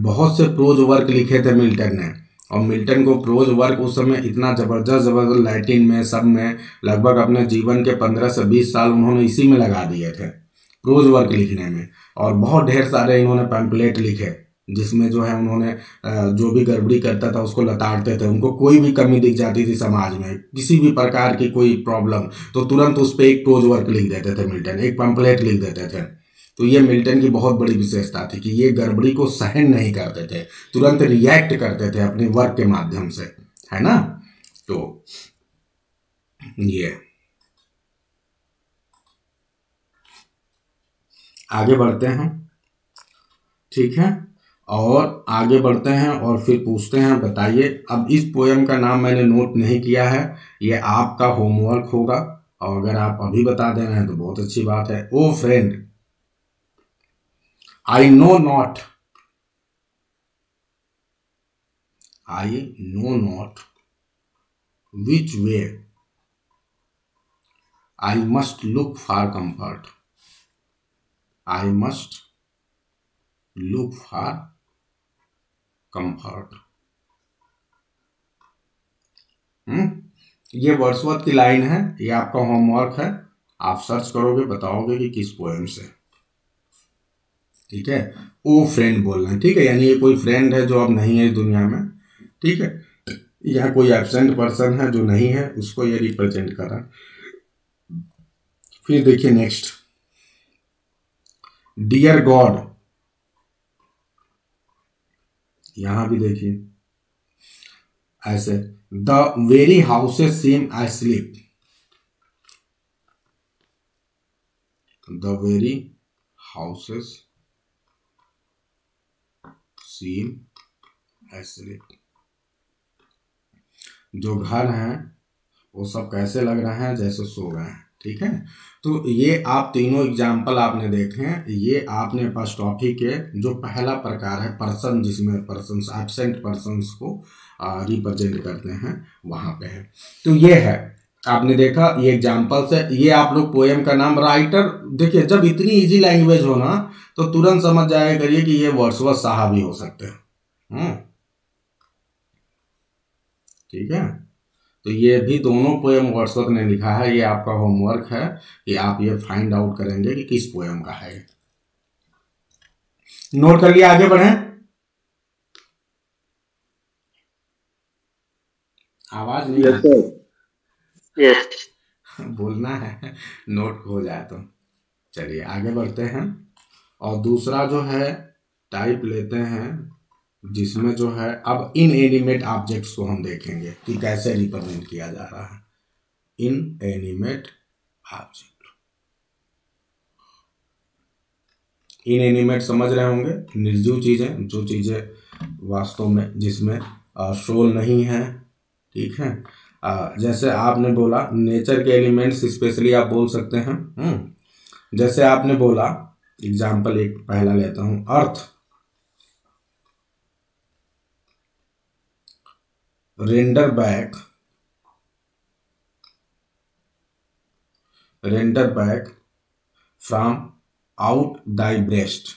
बहुत से प्रोज वर्क लिखे थे मिल्टन ने, और मिल्टन को प्रोज वर्क उस समय इतना जबरदस्त लैटिन में सब में लगभग अपने जीवन के 15 से 20 साल उन्होंने इसी में लगा दिए थे प्रोज वर्क लिखने में, और बहुत ढेर सारे इन्होंने पैम्पलेट लिखे जिसमें जो है उन्होंने जो भी गड़बड़ी करता था उसको लताड़ते थे। उनको कोई भी कमी दिख जाती थी समाज में, किसी भी प्रकार की कोई प्रॉब्लम, तो तुरंत उस पर एक प्रोज वर्क लिख देते थे मिल्टन, एक पैम्पलेट लिख देते थे। तो ये मिल्टन की बहुत बड़ी विशेषता थी कि ये गड़बड़ी को सहन नहीं करते थे, तुरंत रिएक्ट करते थे अपने वर्क के माध्यम से, है ना। तो ये आगे बढ़ते हैं, ठीक है, और आगे बढ़ते हैं और फिर पूछते हैं, बताइए। अब इस पोएम का नाम मैंने नोट नहीं किया है, ये आपका होमवर्क होगा, और अगर आप अभी बता दे रहे हैं तो बहुत अच्छी बात है। ओ friend, I know not which way I must look for comfort. I must look for comfort. ये वर्ड्सवर्थ की लाइन है, ये आपका होमवर्क है, आप सर्च करोगे बताओगे कि किस पोएम से, ठीक है। ओ फ्रेंड बोलना है, ठीक है, यानी ये कोई फ्रेंड है जो अब नहीं है इस दुनिया में, ठीक है, या कोई एब्सेंट पर्सन है जो नहीं है, उसको ये रिप्रेजेंट कर रहा है। फिर देखिए नेक्स्ट, डियर गॉड, यहां भी देखिए ऐसे, the very houses seem asleep, the very houses seem asleep, जो घर हैं वो सब कैसे लग रहे हैं, जैसे सो गए हैं, ठीक है। तो ये आप तीनों एग्जाम्पल आपने देखे हैं, ये आपने अपॉस्ट्रोफी के जो पहला प्रकार है पर्सन, जिसमें पर्सन एब्सेंट पर्सन्स को रिप्रेजेंट करते हैं, वहां पे है। तो ये है, आपने देखा ये एग्जाम्पल्स है। ये आप लोग पोएम का नाम, राइटर देखिए, जब इतनी इजी लैंग्वेज हो ना तो तुरंत समझ जाया करिए कि ये वर्ड्सवर्थ साहब ही हो सकते हैं, ठीक है। तो ये भी दोनों पोएम वर्ड्सवर्थ ने लिखा है, ये आपका होमवर्क है कि आप ये फाइंड आउट करेंगे कि किस पोएम का है। नोट कर लिया, आगे बढ़े। आवाज नहीं आती, बोलना है, नोट हो जाए तो। चलिए आगे बढ़ते हैं, और दूसरा जो है टाइप लेते हैं, जिसमें जो है अब इनएनिमेट ऑब्जेक्ट्स को हम देखेंगे कि कैसे रिप्रेजेंट किया जा रहा है। इनएनिमेट ऑब्जेक्ट, इनएनिमेट समझ रहे होंगे, निर्जीव चीजें, जो चीजें वास्तव में जिसमें सोल नहीं है, ठीक है। जैसे आपने बोला नेचर के एलिमेंट्स, स्पेशली आप बोल सकते हैं, जैसे आपने बोला, एग्जाम्पल एक पहला लेता हूं, अर्थ render back from out thy breast,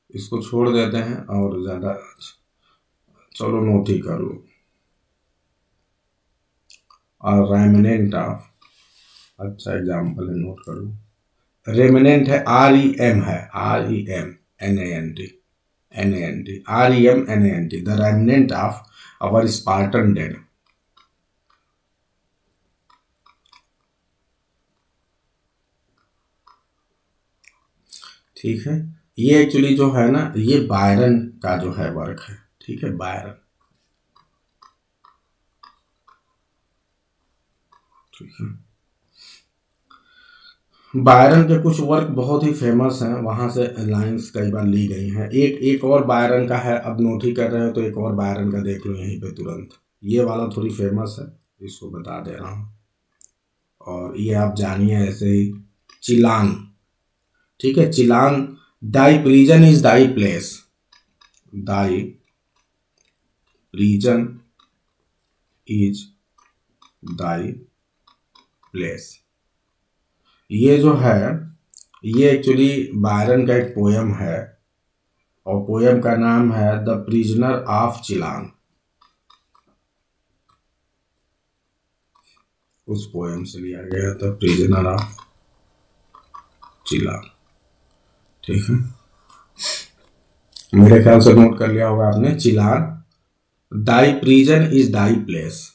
इसको छोड़ देते हैं और ज्यादा, चलो नोट ही कर लो। और रेमिनेंट ऑफ, अच्छा एग्जाम्पल है, नोट कर लो। रेमिनेंट है, REM है, REM NANT, REM NANT, the remnant of our Spartan dead. ठीक है, ये एक्चुअली जो है ना, ये बायरन का जो है वर्क है, ठीक है, बायरन, ठीक है। बायरन के कुछ वर्क बहुत ही फेमस हैं, वहाँ से लाइंस कई बार ली गई हैं। एक और बायरन का है, अब नोट ही कर रहे हो तो एक और बायरन का देख लो यहीं पे तुरंत। ये वाला थोड़ी फेमस है, इसको बता दे रहा हूँ। और ये आप जानिए ऐसे ही, चिलान, ठीक है, Chillon, thy prison is thy place, thy prison is thy place. ये जो है ये एक्चुअली बायरन का एक पोयम है, और पोयम का नाम है द प्रिजनर ऑफ चिलान। उस पोयम से लिया गया द प्रिजनर ऑफ चिलान, ठीक है। मेरे ख्याल से नोट कर लिया होगा आपने, चिलान, thy prison is thy place,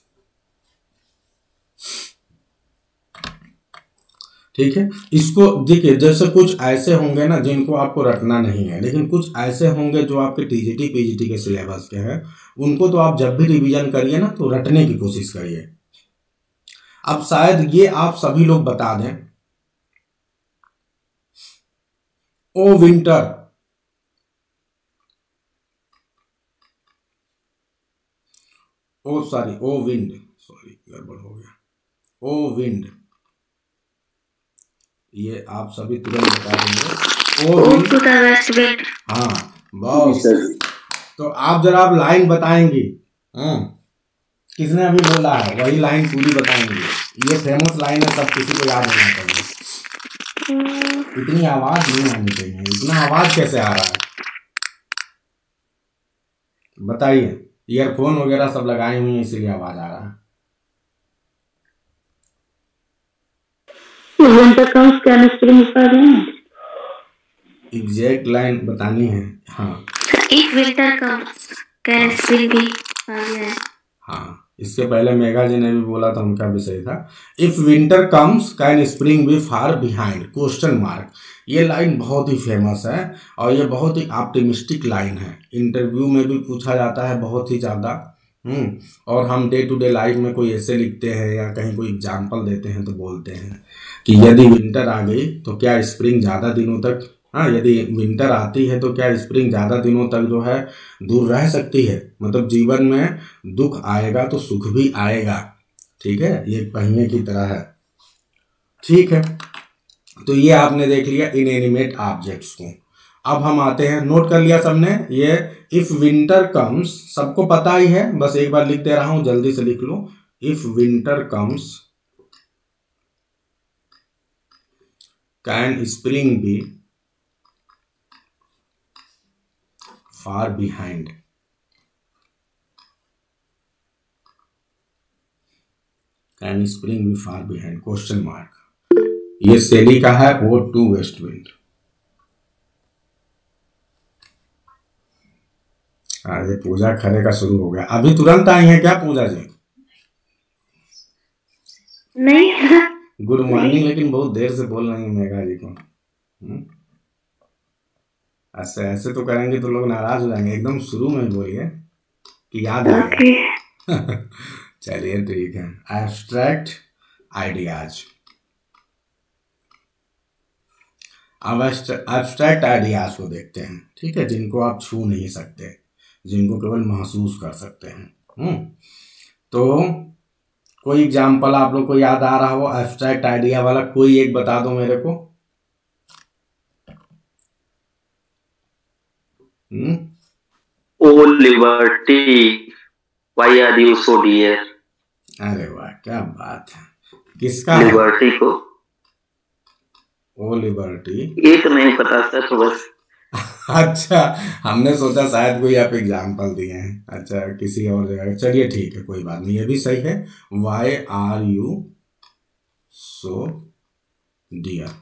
ठीक है। इसको देखिए, जैसे कुछ ऐसे होंगे ना जिनको आपको रटना नहीं है, लेकिन कुछ ऐसे होंगे जो आपके टीजीटी पीजीटी के सिलेबस के हैं, उनको तो आप जब भी रिवीजन करिए ना तो रटने की कोशिश करिए। अब शायद ये आप सभी लोग बता दें, ओ विंटर, ओ सॉरी, ओ विंड, सॉरी गड़बड़ हो गया, ओ विंड, ये आप सभी तुरंत बता देंगे, ओ विंड। हाँ बॉस, तो आप जरा आप लाइन बताएंगी, किसने अभी बोला है वही लाइन पूरी बताएंगे। ये फेमस लाइन है, सब किसी को याद होना चाहिए। इतनी आवाज नहीं आनी चाहिए, इतना आवाज कैसे आ रहा है बताइए। ईयरफोन वगैरह सब लगाए हुए हैं इसीलिए आवाज आ रहा है। एग्जैक्ट लाइन बतानी है, हाँ। If winter comes can spring be, हाँ, इसके पहले मेघा जी ने भी बोला था, उनका भी सही था। If winter comes can spring be far behind, question mark. ये लाइन बहुत ही फेमस है और ये बहुत ही ऑप्टिमिस्टिक लाइन है, इंटरव्यू में भी पूछा जाता है बहुत ही ज़्यादा। और हम डे टू डे लाइफ में कोई ऐसे लिखते हैं या कहीं कोई एग्जाम्पल देते हैं तो बोलते हैं कि यदि विंटर आ गई तो क्या स्प्रिंग ज़्यादा दिनों तक, हाँ, यदि विंटर आती है तो क्या स्प्रिंग ज़्यादा दिनों तक जो है दूर रह सकती है। मतलब जीवन में दुख आएगा तो सुख भी आएगा, ठीक है, ये पहिए की तरह है, ठीक है। तो ये आपने देख लिया इनएनिमेट ऑब्जेक्ट्स को। अब हम आते हैं, नोट कर लिया सबने, ये इफ विंटर कम्स सबको पता ही है, बस एक बार लिख दे रहा हूं, जल्दी से लिख लो। If winter comes can spring be far behind, can spring be far behind, question mark. ये सेली का है, वो टू वेस्ट विंड। ये पूजा खरे का शुरू हो गया, अभी तुरंत आई है क्या पूजा जी? नहीं, गुड मॉर्निंग, लेकिन बहुत देर से बोल रही है मेघा जी को। ऐसे ऐसे तो करेंगे तो लोग नाराज हो जाएंगे, एकदम शुरू में बोलिए कि याद आएगा। चलिए ठीक है, एब्स्ट्रैक्ट आइडियाज। अब एब्स्ट्रैक्ट आइडियाज को देखते हैं, ठीक है, जिनको आप छू नहीं सकते, जिनको केवल महसूस कर सकते हैं। तो कोई एग्जाम्पल आप लोग को याद आ रहा हो एब्स्ट्रैक्ट आइडिया वाला, कोई एक बता दो मेरे को। O liberty, why are you so dear. अरे वाह, क्या बात है, किसका लिबर्टी को? ओ लिबर्टी, एक नहीं पता सर, तो बस। अच्छा, हमने सोचा शायद कोई आप एग्जाम्पल दिए हैं, अच्छा किसी और जगह। चलिए ठीक है, कोई बात नहीं, ये भी सही है। Why are you so dear,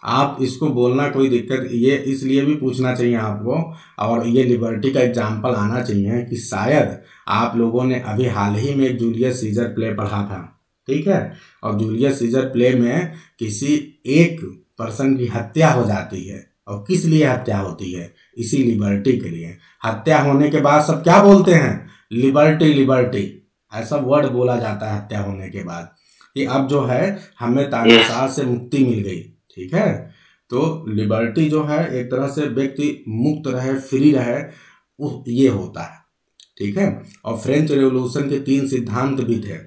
आप इसको बोलना कोई दिक्कत, ये इसलिए भी पूछना चाहिए आपको, और ये लिबर्टी का एग्जाम्पल आना चाहिए कि शायद आप लोगों ने अभी हाल ही में एक जूलियस सीजर प्ले पढ़ा था, ठीक है, और जूलियस सीजर प्ले में किसी एक पर्सन की हत्या हो जाती है, और किस लिए हत्या होती है? इसी लिबर्टी के लिए। हत्या होने के बाद सब क्या बोलते हैं? लिबर्टी लिबर्टी, ऐसा वर्ड बोला जाता है हत्या होने के बाद, कि अब जो है हमें तानाशाह से मुक्ति मिल गई, ठीक है। तो लिबर्टी जो है एक तरह से व्यक्ति मुक्त रहे, फ्री रहे, ये होता है, ठीक है। और फ्रेंच रेवोल्यूशन के 3 सिद्धांत भी थे,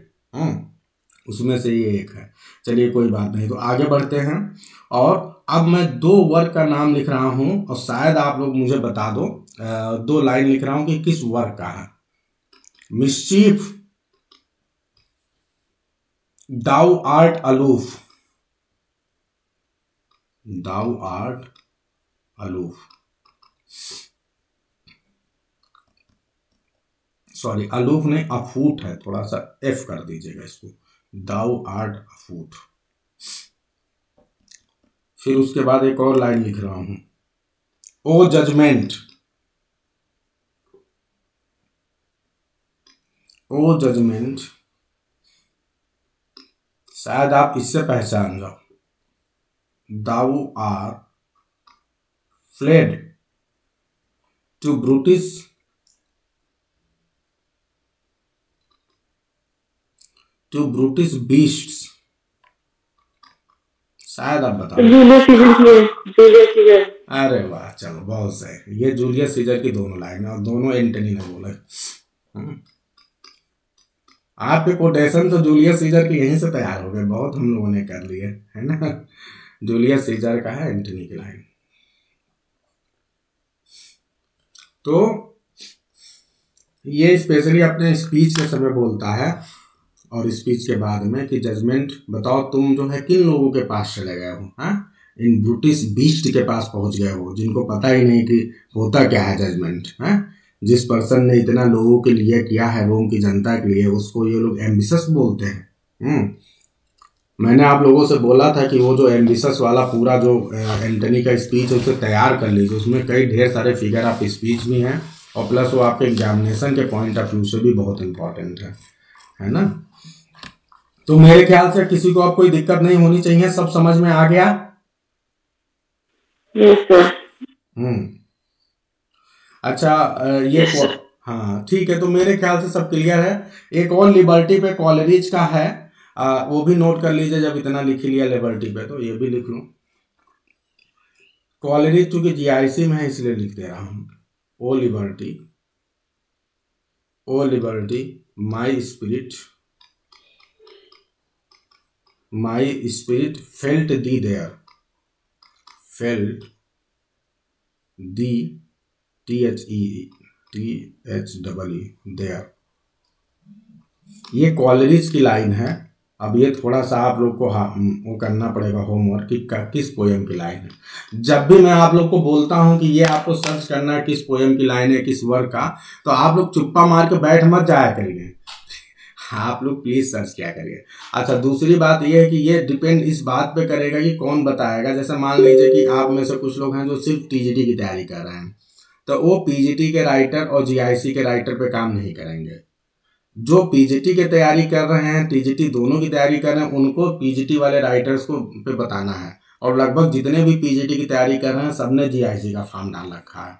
उसमें से ये एक है। चलिए कोई बात नहीं, तो आगे बढ़ते हैं। और अब मैं 2 वर्क का नाम लिख रहा हूं और शायद आप लोग मुझे बता दो, 2 लाइन लिख रहा हूं कि किस वर्क का है। Mischief, thou art aloof, thou art aloof, sorry aloof नहीं, अफूट है, थोड़ा सा एफ कर दीजिएगा इसको, दाउ आर्ट अफूट। फिर उसके बाद एक और लाइन लिख रहा हूं, ओ जजमेंट, ओ जजमेंट, शायद आप इससे पहचान जाओ, thou art fled to brutish beasts, शायद आप बताओ। Julius Caesar. अरे वाह, चलो बहुत सही। ये जूलियस सीजर की दोनों लाइन है और दोनों एंटनी ने बोले। आपके कोटेशन तो जूलियस सीजर के यहीं से तैयार हो गए, बहुत हम लोगों ने कर लिए, है ना। जूलियस सीजर का है एंटनी की लाइन। तो ये स्पेशली अपने स्पीच के समय बोलता है, और स्पीच के बाद में कि जजमेंट बताओ तुम जो है किन लोगों के पास चले गए हो, हाँ, इन ब्रूटिश बीस्ट के पास पहुंच गए हो, जिनको पता ही नहीं कि होता क्या है जजमेंट, है। जिस पर्सन ने इतना लोगों के लिए किया है, रोम की जनता के लिए, उसको ये लोग एम्बिशस बोलते हैं। मैंने आप लोगों से बोला था कि वो जो एम्बिशस वाला पूरा जो एंटनी का स्पीच है उसे तैयार कर लीजिए, उसमें कई ढेर सारे फिगर ऑफ स्पीच भी हैं, और प्लस वो आपके एग्जामिनेशन के पॉइंट ऑफ व्यू से भी बहुत इंपॉर्टेंट है ना। तो मेरे ख्याल से किसी को अब कोई दिक्कत नहीं होनी चाहिए, सब समझ में आ गया। अच्छा, ये हाँ ठीक है, तो मेरे ख्याल से सब क्लियर है। एक और लिबर्टी पे कॉलेरिज का है, वो भी नोट कर लीजिए, जब इतना लिख लिया लिबर्टी पे तो ये भी लिख लूं। कॉलेरिज चूंकि जीआईसी में है इसलिए लिख दे रहा हूं, O liberty my spirit felt thee there, felt thee THE there. ये कॉलेरिज की लाइन है। अब ये थोड़ा सा आप लोग को वो करना पड़ेगा होमवर्क कि किस पोएम की लाइन है। जब भी मैं आप लोग को बोलता हूं कि ये आपको सर्च करना है किस पोएम की लाइन है, किस वर्क का, तो आप लोग चुप्पा मार के बैठ मत जाया करिए, आप लोग प्लीज सर्च किया करिए। अच्छा, दूसरी बात यह है कि ये डिपेंड इस बात पे करेगा कि कौन बताएगा। जैसे मान लीजिए कि आप में से कुछ लोग हैं जो सिर्फ TGT की तैयारी कर रहे हैं, तो वो PGT के राइटर और GIC के राइटर पे काम नहीं करेंगे। जो PGT की तैयारी कर रहे हैं, TGT दोनों की तैयारी कर रहे हैं, उनको PGT वाले राइटर्स को पे बताना है। और लगभग जितने भी PGT की तैयारी कर रहे हैं सबने GIC का फॉर्म डाल रखा है।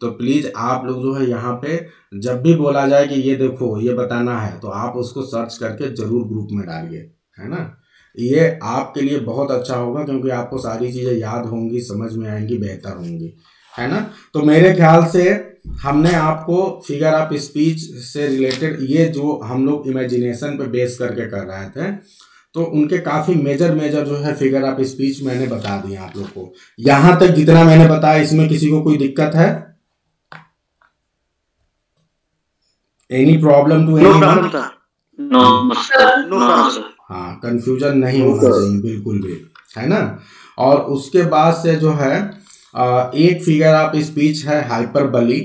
तो प्लीज आप लोग जो है यहाँ पे जब भी बोला जाए कि ये देखो ये बताना है, तो आप उसको सर्च करके जरूर ग्रुप में डालिए, है ना। ये आपके लिए बहुत अच्छा होगा, क्योंकि आपको सारी चीजें याद होंगी, समझ में आएंगी, बेहतर होंगी, है ना। तो मेरे ख्याल से हमने आपको फिगर ऑफ स्पीच से रिलेटेड ये जो हम लोग इमेजिनेशन पे बेस करके कर रहे थे, तो उनके काफी मेजर जो है फिगर ऑफ स्पीच मैंने बता दिया आप लोग को। यहां तक जितना मैंने बताया, इसमें किसी को कोई दिक्कत है? Any problem to anyone? हाँ, कंफ्यूजन नहीं होना चाहिए बिल्कुल भी, है ना। और उसके बाद से जो है एक फिगर ऑफ स्पीच है हाइपरबली।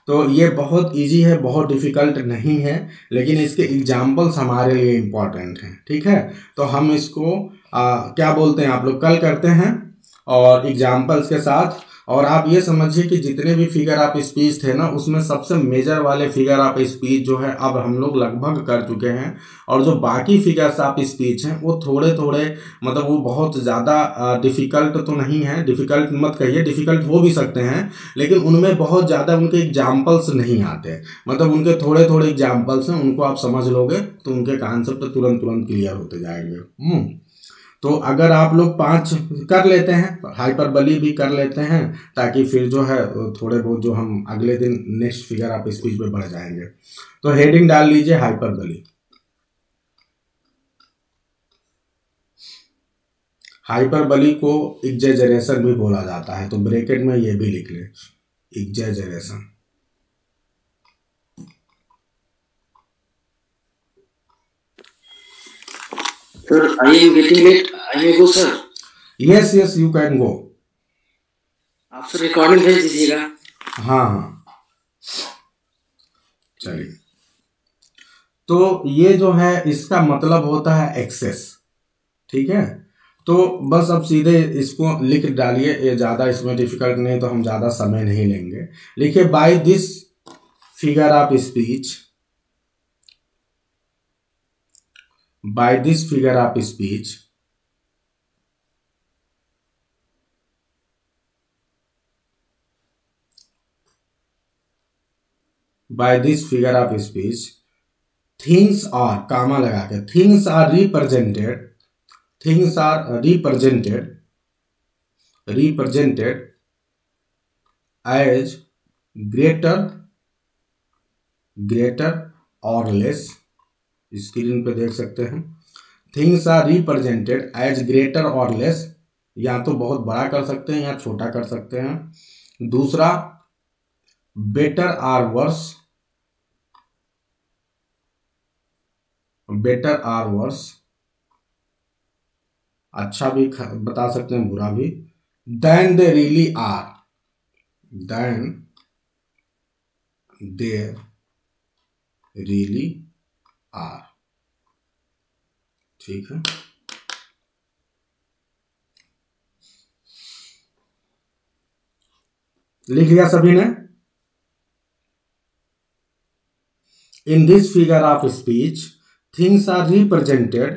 तो ये बहुत इजी है, बहुत डिफिकल्ट नहीं है, लेकिन इसके एग्जाम्पल्स हमारे लिए इम्पोर्टेंट हैं, ठीक है। तो हम इसको क्या बोलते हैं, आप लोग कल करते हैं और एग्जाम्पल्स के साथ। और आप ये समझिए कि जितने भी फिगर ऑफ स्पीच थे ना, उसमें सबसे मेजर वाले फिगर ऑफ स्पीच जो है अब हम लोग लगभग कर चुके हैं, और जो बाकी फिगर्स ऑफ स्पीच हैं वो थोड़े थोड़े, मतलब वो बहुत ज़्यादा डिफिकल्ट तो नहीं है, डिफिकल्ट मत कहिए, डिफिकल्ट हो भी सकते हैं, लेकिन उनमें बहुत ज़्यादा उनके एग्जाम्पल्स नहीं आते, मतलब उनके थोड़े थोड़े एग्जाम्पल्स हैं, उनको आप समझ लोगे तो उनके कॉन्सेप्ट तुरंत क्लियर होते जाएंगे। तो अगर आप लोग 5 कर लेते हैं, हाइपरबली भी कर लेते हैं, ताकि फिर जो है थोड़े बहुत जो हम अगले दिन नेक्स्ट फिगर आप स्पीच पे बढ़ जाएंगे। तो हेडिंग डाल लीजिए हाइपरबली। हाइपरबली को एग्जेजरेशन भी बोला जाता है, तो ब्रैकेट में ये भी लिख ले, exaggeration. Sir, I am getting late. I may go, sir. Yes, yes, you can go. आप सर रिकॉर्डिंग भेज दीजिएगा। हाँ हाँ, चलिए। तो ये जो है इसका मतलब होता है एक्सेस, ठीक है। तो बस अब सीधे इसको लिख डालिए, ये ज़्यादा इसमें डिफिकल्ट नहीं, तो हम ज़्यादा समय नहीं लेंगे। लिखिए by this figure of speech, by this figure of speech by this figure of speech things are, comma लगा के, things are represented, things are represented as greater or less, screen पे देख सकते हैं। things are represented as greater or less, या तो बहुत बड़ा कर सकते हैं या छोटा कर सकते हैं। दूसरा better or worse, better or worse, अच्छा भी बता सकते हैं, बुरा भी। Then they really are, then they really are, ठीक है। लिख लिया सभी ने। In this figure of speech things are represented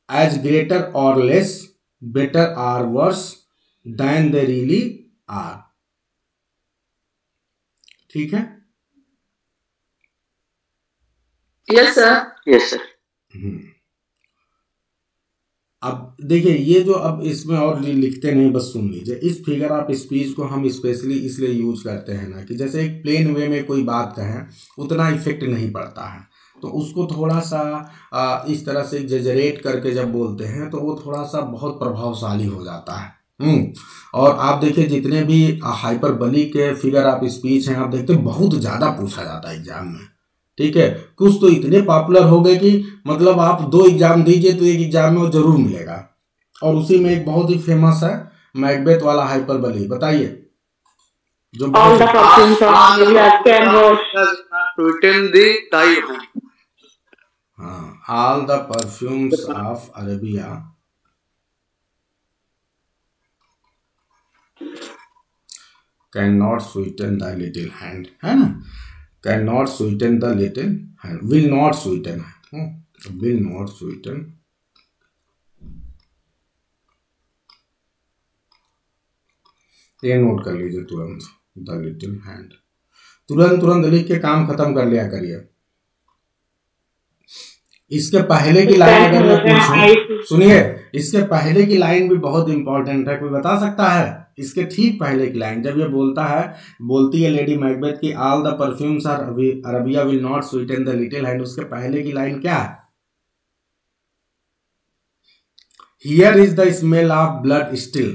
as greater or less, better or worse than they really are, ठीक है। Yes sir, yes sir. अब देखिए ये जो, अब इसमें और लिखते नहीं, बस सुन लीजिए। इस फिगर ऑफ स्पीच को हम स्पेशली इसलिए यूज करते हैं ना, कि जैसे एक प्लेन वे में कोई बात कहें उतना इफेक्ट नहीं पड़ता है, तो उसको थोड़ा सा इस तरह से एक्जेजरेट करके जब बोलते हैं तो वो थोड़ा सा बहुत प्रभावशाली हो जाता है। और आप देखिए जितने भी हाइपरबली के फिगर ऑफ स्पीच हैं, आप देखते हैं बहुत ज़्यादा पूछा जाता है एग्जाम में, ठीक है। कुछ तो इतने पॉपुलर हो गए कि मतलब आप 2 एग्जाम दीजिए तो एक एग्जाम में वो जरूर मिलेगा। और उसी में एक बहुत ही फेमस है मैकबेथ वाला हाइपरबली, बताइए। जो All the perfumes of Arabia can wash. Sweeten the dye. हाँ, all the perfumes of Arabia cannot sweeten the little hand, है ना। cannot sweeten the little hand, will not sweeten, will not sweeten, ये note कर लीजिए तुरंत, the little hand. तुरंत लिख के काम खत्म कर लिया करिए। इसके पहले की लाइन अगर मैं पूछूं, सुनिए, इसके पहले की लाइन भी बहुत इंपॉर्टेंट है, कोई बता सकता है? इसके ठीक पहले की लाइन, जब ये बोलती है लेडी मैकबेथ की all the perfumes are Arabia will not sweeten the little hand, उसके पहले की लाइन क्या है? Here is the smell of blood still,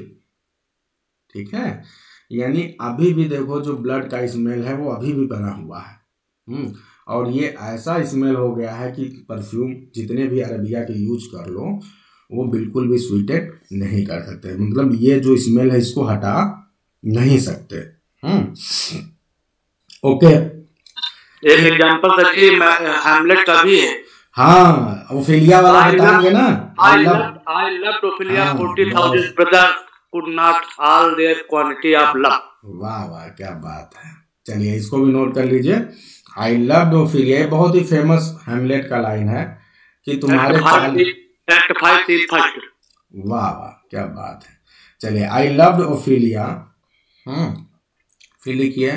ठीक है। यानी अभी भी देखो जो ब्लड का स्मेल है वो अभी भी बना हुआ है। और ये ऐसा स्मेल हो गया है कि परफ्यूम जितने भी अरबिया के यूज कर लो वो बिल्कुल भी स्वीटेड नहीं कर सकते, मतलब ये जो स्मेल है इसको हटा नहीं सकते। ओके, एक एग्जांपल देखिए हैमलेट का भी है। हाँ, ओफेलिया वाला बताएंगे ना। I loved Ophelia 40,000 brother could not all their quantity of love. वाह वाह, क्या बात है। चलिए इसको भी नोट कर लीजिए। आई लव्ड ओफेलिया बहुत ही फेमस हैमलेट का लाइन है कि तुम्हारे वाह वाह, क्या बात है। चलिए आई लव्ड ओफेलिया, फिर लिखिए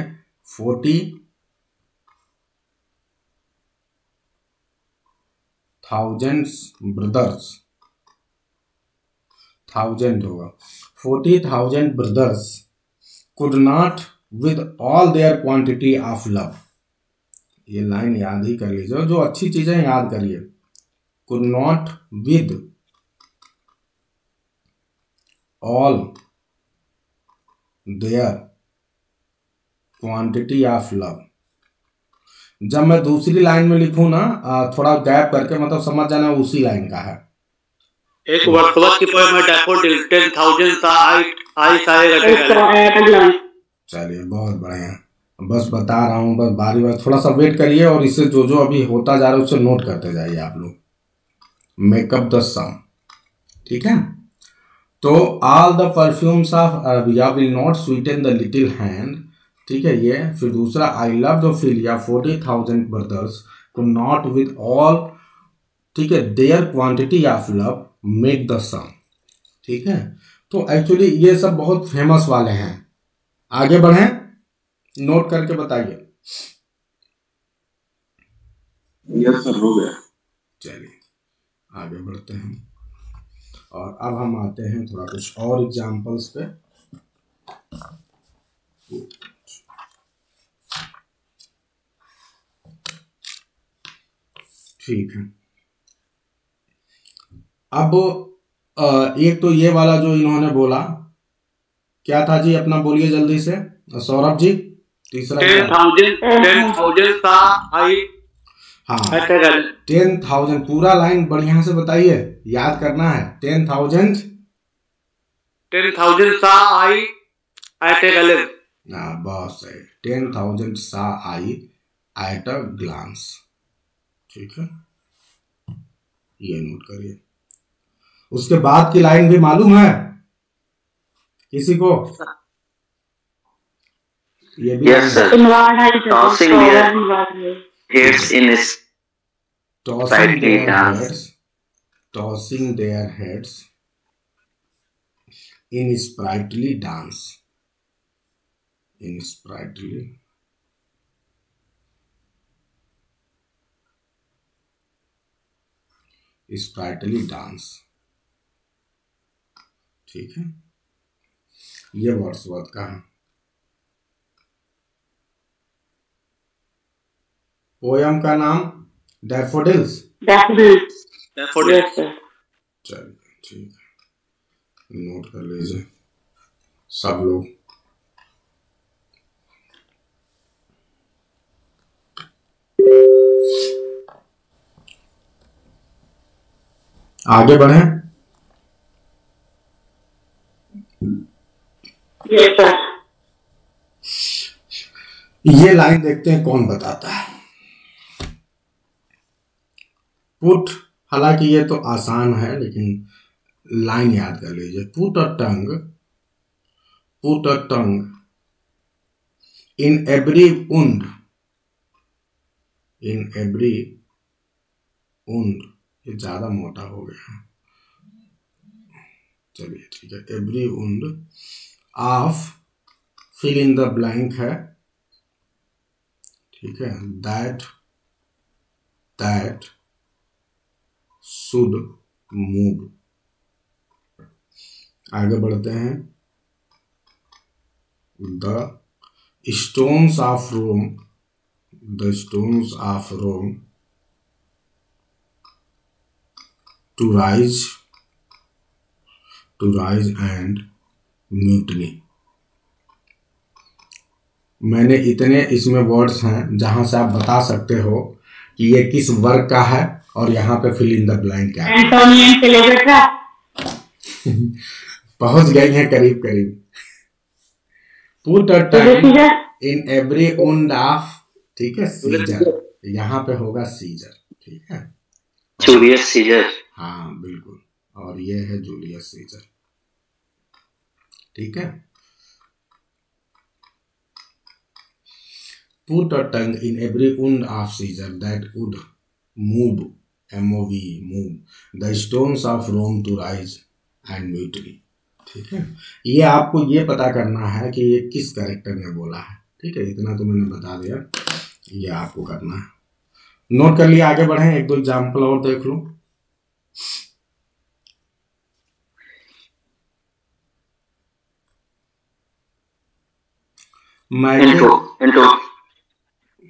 40,000 brothers 40,000 होगा। 40,000 brothers could not with all their quantity of love. ये लाइन याद ही कर लीजिए, जो अच्छी चीजें याद करिए। Could not with all their quantity of love. जब मैं दूसरी लाइन में लिखूं ना, थोड़ा गैप करके, मतलब समझ जाना उसी लाइन का है। एक वर्षवत की पोएम है डैफोडिल, 10,000 सा आई साए चलिए बहुत बढ़िया, बस बता रहा हूँ, बस बारी बारी थोड़ा सा वेट करिए और इससे जो जो अभी होता जा रहा है उससे नोट करते जाइए आप लोग। मेकअप द सम, ठीक है। तो all the perfumes of Arabia will not sweeten the little hand, ठीक है ये। फिर दूसरा, I love the Ophelia 40,000 brothers could not with all, ठीक है, their quantity of love make the sum, ठीक है। तो एक्चुअली ये सब बहुत फेमस वाले हैं। आगे बढ़ें, नोट करके बताइए। यस सर, हो गया। चलिए आगे बढ़ते हैं और अब हम आते हैं थोड़ा कुछ और एग्जाम्पल्स पे। ठीक है, अब एक तो ये वाला जो इन्होंने बोला, क्या था जी अपना, बोलिए जल्दी से सौरभ जी। तीसरा 10,000 सा आई, हाँ 10,000 पूरा लाइन बढ़िया से बताइए, याद करना है। 10,000 सा आई एट ए ग्लिम्स। बहुत सही, 10,000 सा आई एट अ ग्लांस, ठीक है, ये नोट करिए। उसके बाद की लाइन भी मालूम है किसी को? ये भी tossing their heads in sprightly dance. In sprightly dance, ठीक है, ये वर्ड्सवर्थ का है। पोयम का नाम डैफोडिल्स। डैफोडिल्स। चलिए ठीक है, नोट कर लीजिए सब लोग। आगे बढ़े। ये लाइन देखते हैं कौन बताता है। पुट, हालांकि ये तो आसान है लेकिन लाइन याद कर लीजिए। Put a tongue in every wound, ये ज्यादा मोटा हो गया है, चलिए ठीक है। Every wound of, fill in the blank है, ठीक है, दैट शुड मूव। आगे बढ़ते हैं। The stones of Rome to rise and mutiny. मैंने इतने इसमें वर्ड्स हैं जहां से आप बता सकते हो कि ये किस वर्ग का है और यहाँ पे फिल इन द ब्लैंक क्या है। पहुंच गई हैं करीब करीब। Put a tongue in every wound of, ठीक है, सीजर, यहाँ पे होगा सीजर, ठीक है, जूलियस सीजर। हाँ बिल्कुल, और ये है जूलियस सीजर, ठीक है। Put a tongue in every wound of Caesar that would move, M-O-V, move the stones of Rome to rise and mutiny, ठीक है। ये आपको ये पता करना है कि ये किस कैरेक्टर ने बोला है, ठीक है, इतना तो मैंने बता दिया, ये आपको करना है। नोट कर लिया, आगे बढ़ें, एक दो एग्जाम्पल और देख लो। एंटो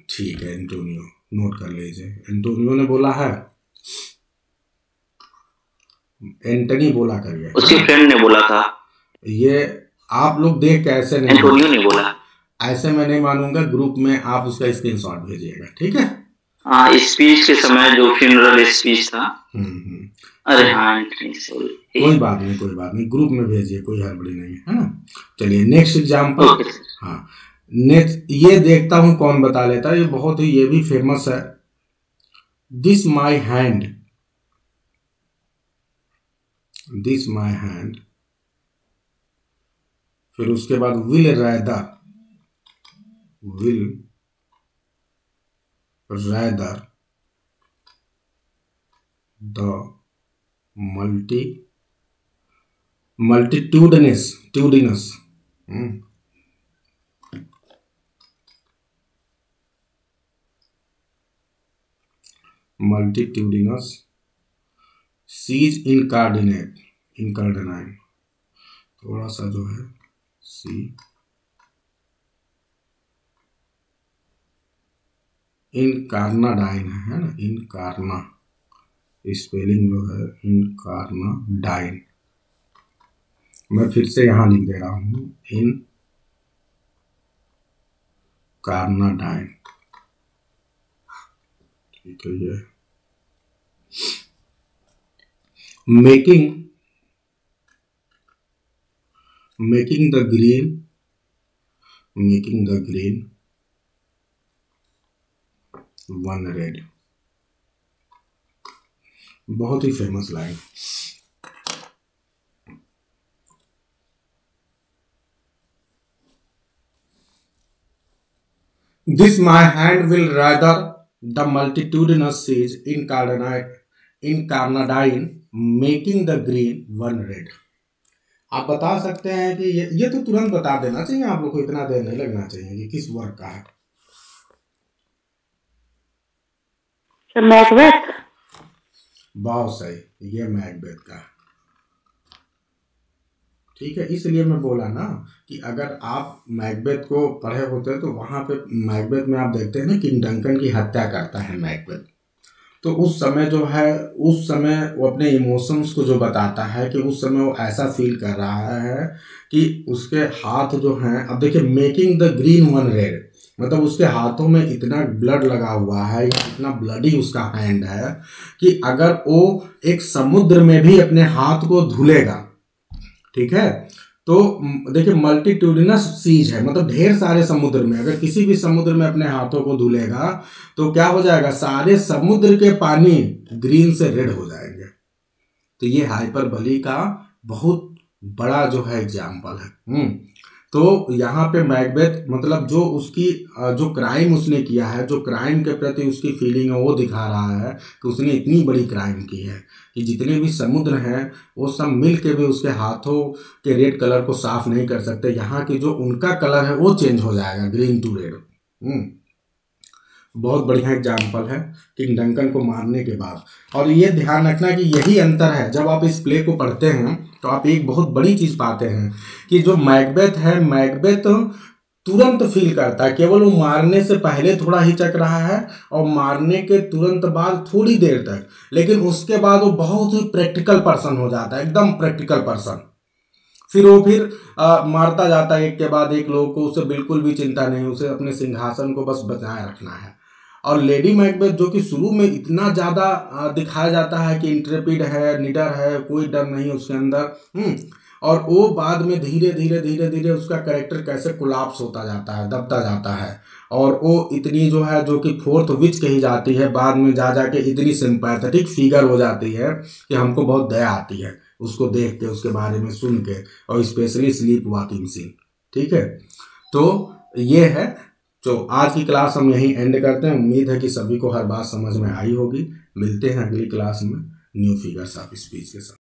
ठीक है, एंटोनियो नोट कर लीजिए। एंटोनियो ने बोला है, एंटनी बोला करिए, उसके फ्रेंड ने बोला था। ये आप लोग देख के ऐसे नहीं, एंटोनियो ने बोला, ऐसे मैं नहीं मानूंगा। ग्रुप में आप उसका स्क्रीनशॉट भेजिएगा, ठीक है। हाँ, स्पीच के समय जो फ्यूनरल स्पीच था। अरे हाँ, कोई बात नहीं, ग्रुप में भेजिए, कोई हड़बड़ी नहीं है ना। चलिए नेक्स्ट एग्जाम्पल। हाँ, नेक्स्ट ये देखता हूं कौन बता लेता है, ये बहुत ही, ये भी फेमस है। This my hand, this my hand, फिर उसके बाद will rather, will rather the multitudinous siege incarnadine, थोड़ा सा जो है सी इनकार्नाडाइन है ना, इनकार्ना स्पेलिंग जो है इनकार्नाडाइन। मैं फिर से यहां लिख दे रहा हूं, इनकार्नाडाइन, ठीक है। ये making the green one red, बहुत ही फेमस line. This my hand will rather the multitudinous siege incarnadine making the green one red. आप बता सकते हैं कि ये तो तुरंत बता देना चाहिए आप लोग को, इतना देर नहीं लगना चाहिए कि किस वर्ग का है। मैकबेथ, बहुत सही, ये मैकबेथ का है, ठीक है। इसलिए मैं बोला ना कि अगर आप मैकबेथ को पढ़े होते तो वहां पे मैकबेथ में आप देखते हैं ना, किंग डंकन की हत्या करता है मैकबेथ, तो उस समय जो है, उस समय वो अपने इमोशंस को जो बताता है कि उस समय वो ऐसा फील कर रहा है कि उसके हाथ जो हैं, अब देखिए making the green one red, मतलब उसके हाथों में इतना ब्लड लगा हुआ है, इतना ब्लडी उसका हैंड है कि अगर वो एक समुद्र में भी अपने हाथ को धुलेगा, ठीक है, तो देखिए मल्टीट्यूडिनस सीज है, मतलब ढेर सारे समुद्र में, अगर किसी भी समुद्र में अपने हाथों को धुलेगा तो क्या हो जाएगा, सारे समुद्र के पानी ग्रीन से रेड हो जाएंगे। तो ये हाइपरबली का बहुत बड़ा जो है एग्जाम्पल है। तो यहाँ पे मैकबेथ मतलब जो उसकी जो क्राइम उसने किया है, जो क्राइम के प्रति उसकी फीलिंग है, वो दिखा रहा है कि उसने इतनी बड़ी क्राइम की है कि जितने भी समुद्र हैं वो सब मिल के भी उसके हाथों के रेड कलर को साफ नहीं कर सकते। यहाँ की जो उनका कलर है वो चेंज हो जाएगा ग्रीन टू रेड। बहुत बढ़िया एग्जाम्पल है किंग डंकन को मारने के बाद। और ये ध्यान रखना कि यही अंतर है, जब आप इस प्ले को पढ़ते हैं तो आप एक बहुत बड़ी चीज पाते हैं कि जो मैकबेथ है, मैकबेथ तुरंत फील करता है, केवल वो मारने से पहले थोड़ा हिचक रहा है और मारने के तुरंत बाद थोड़ी देर तक, लेकिन उसके बाद वो बहुत ही प्रैक्टिकल पर्सन हो जाता है, एकदम प्रैक्टिकल पर्सन। फिर वो मारता जाता है एक के बाद एक लोगों को, उसे बिल्कुल भी चिंता नहीं, उसे अपने सिंहासन को बस बचाए रखना है। और लेडी मैकबेथ जो कि शुरू में इतना ज़्यादा दिखाया जाता है कि इंट्रेपिड है, निडर है, कोई डर नहीं उसके अंदर, और वो बाद में धीरे धीरे धीरे धीरे उसका कैरेक्टर कैसे कोलैप्स होता जाता है, दबता जाता है, और वो इतनी जो है, जो कि फोर्थ विच कही जाती है, बाद में जा जाके इतनी सिंपैथेटिक फिगर हो जाती है कि हमको बहुत दया आती है उसको देख के, उसके बारे में सुन के, और स्पेशली स्लीप वॉकिंग सीन। ठीक है, तो ये है। तो आज की क्लास हम यहीं एंड करते हैं। उम्मीद है कि सभी को हर बात समझ में आई होगी। मिलते हैं अगली क्लास में न्यू फिगर्स ऑफ स्पीच के साथ।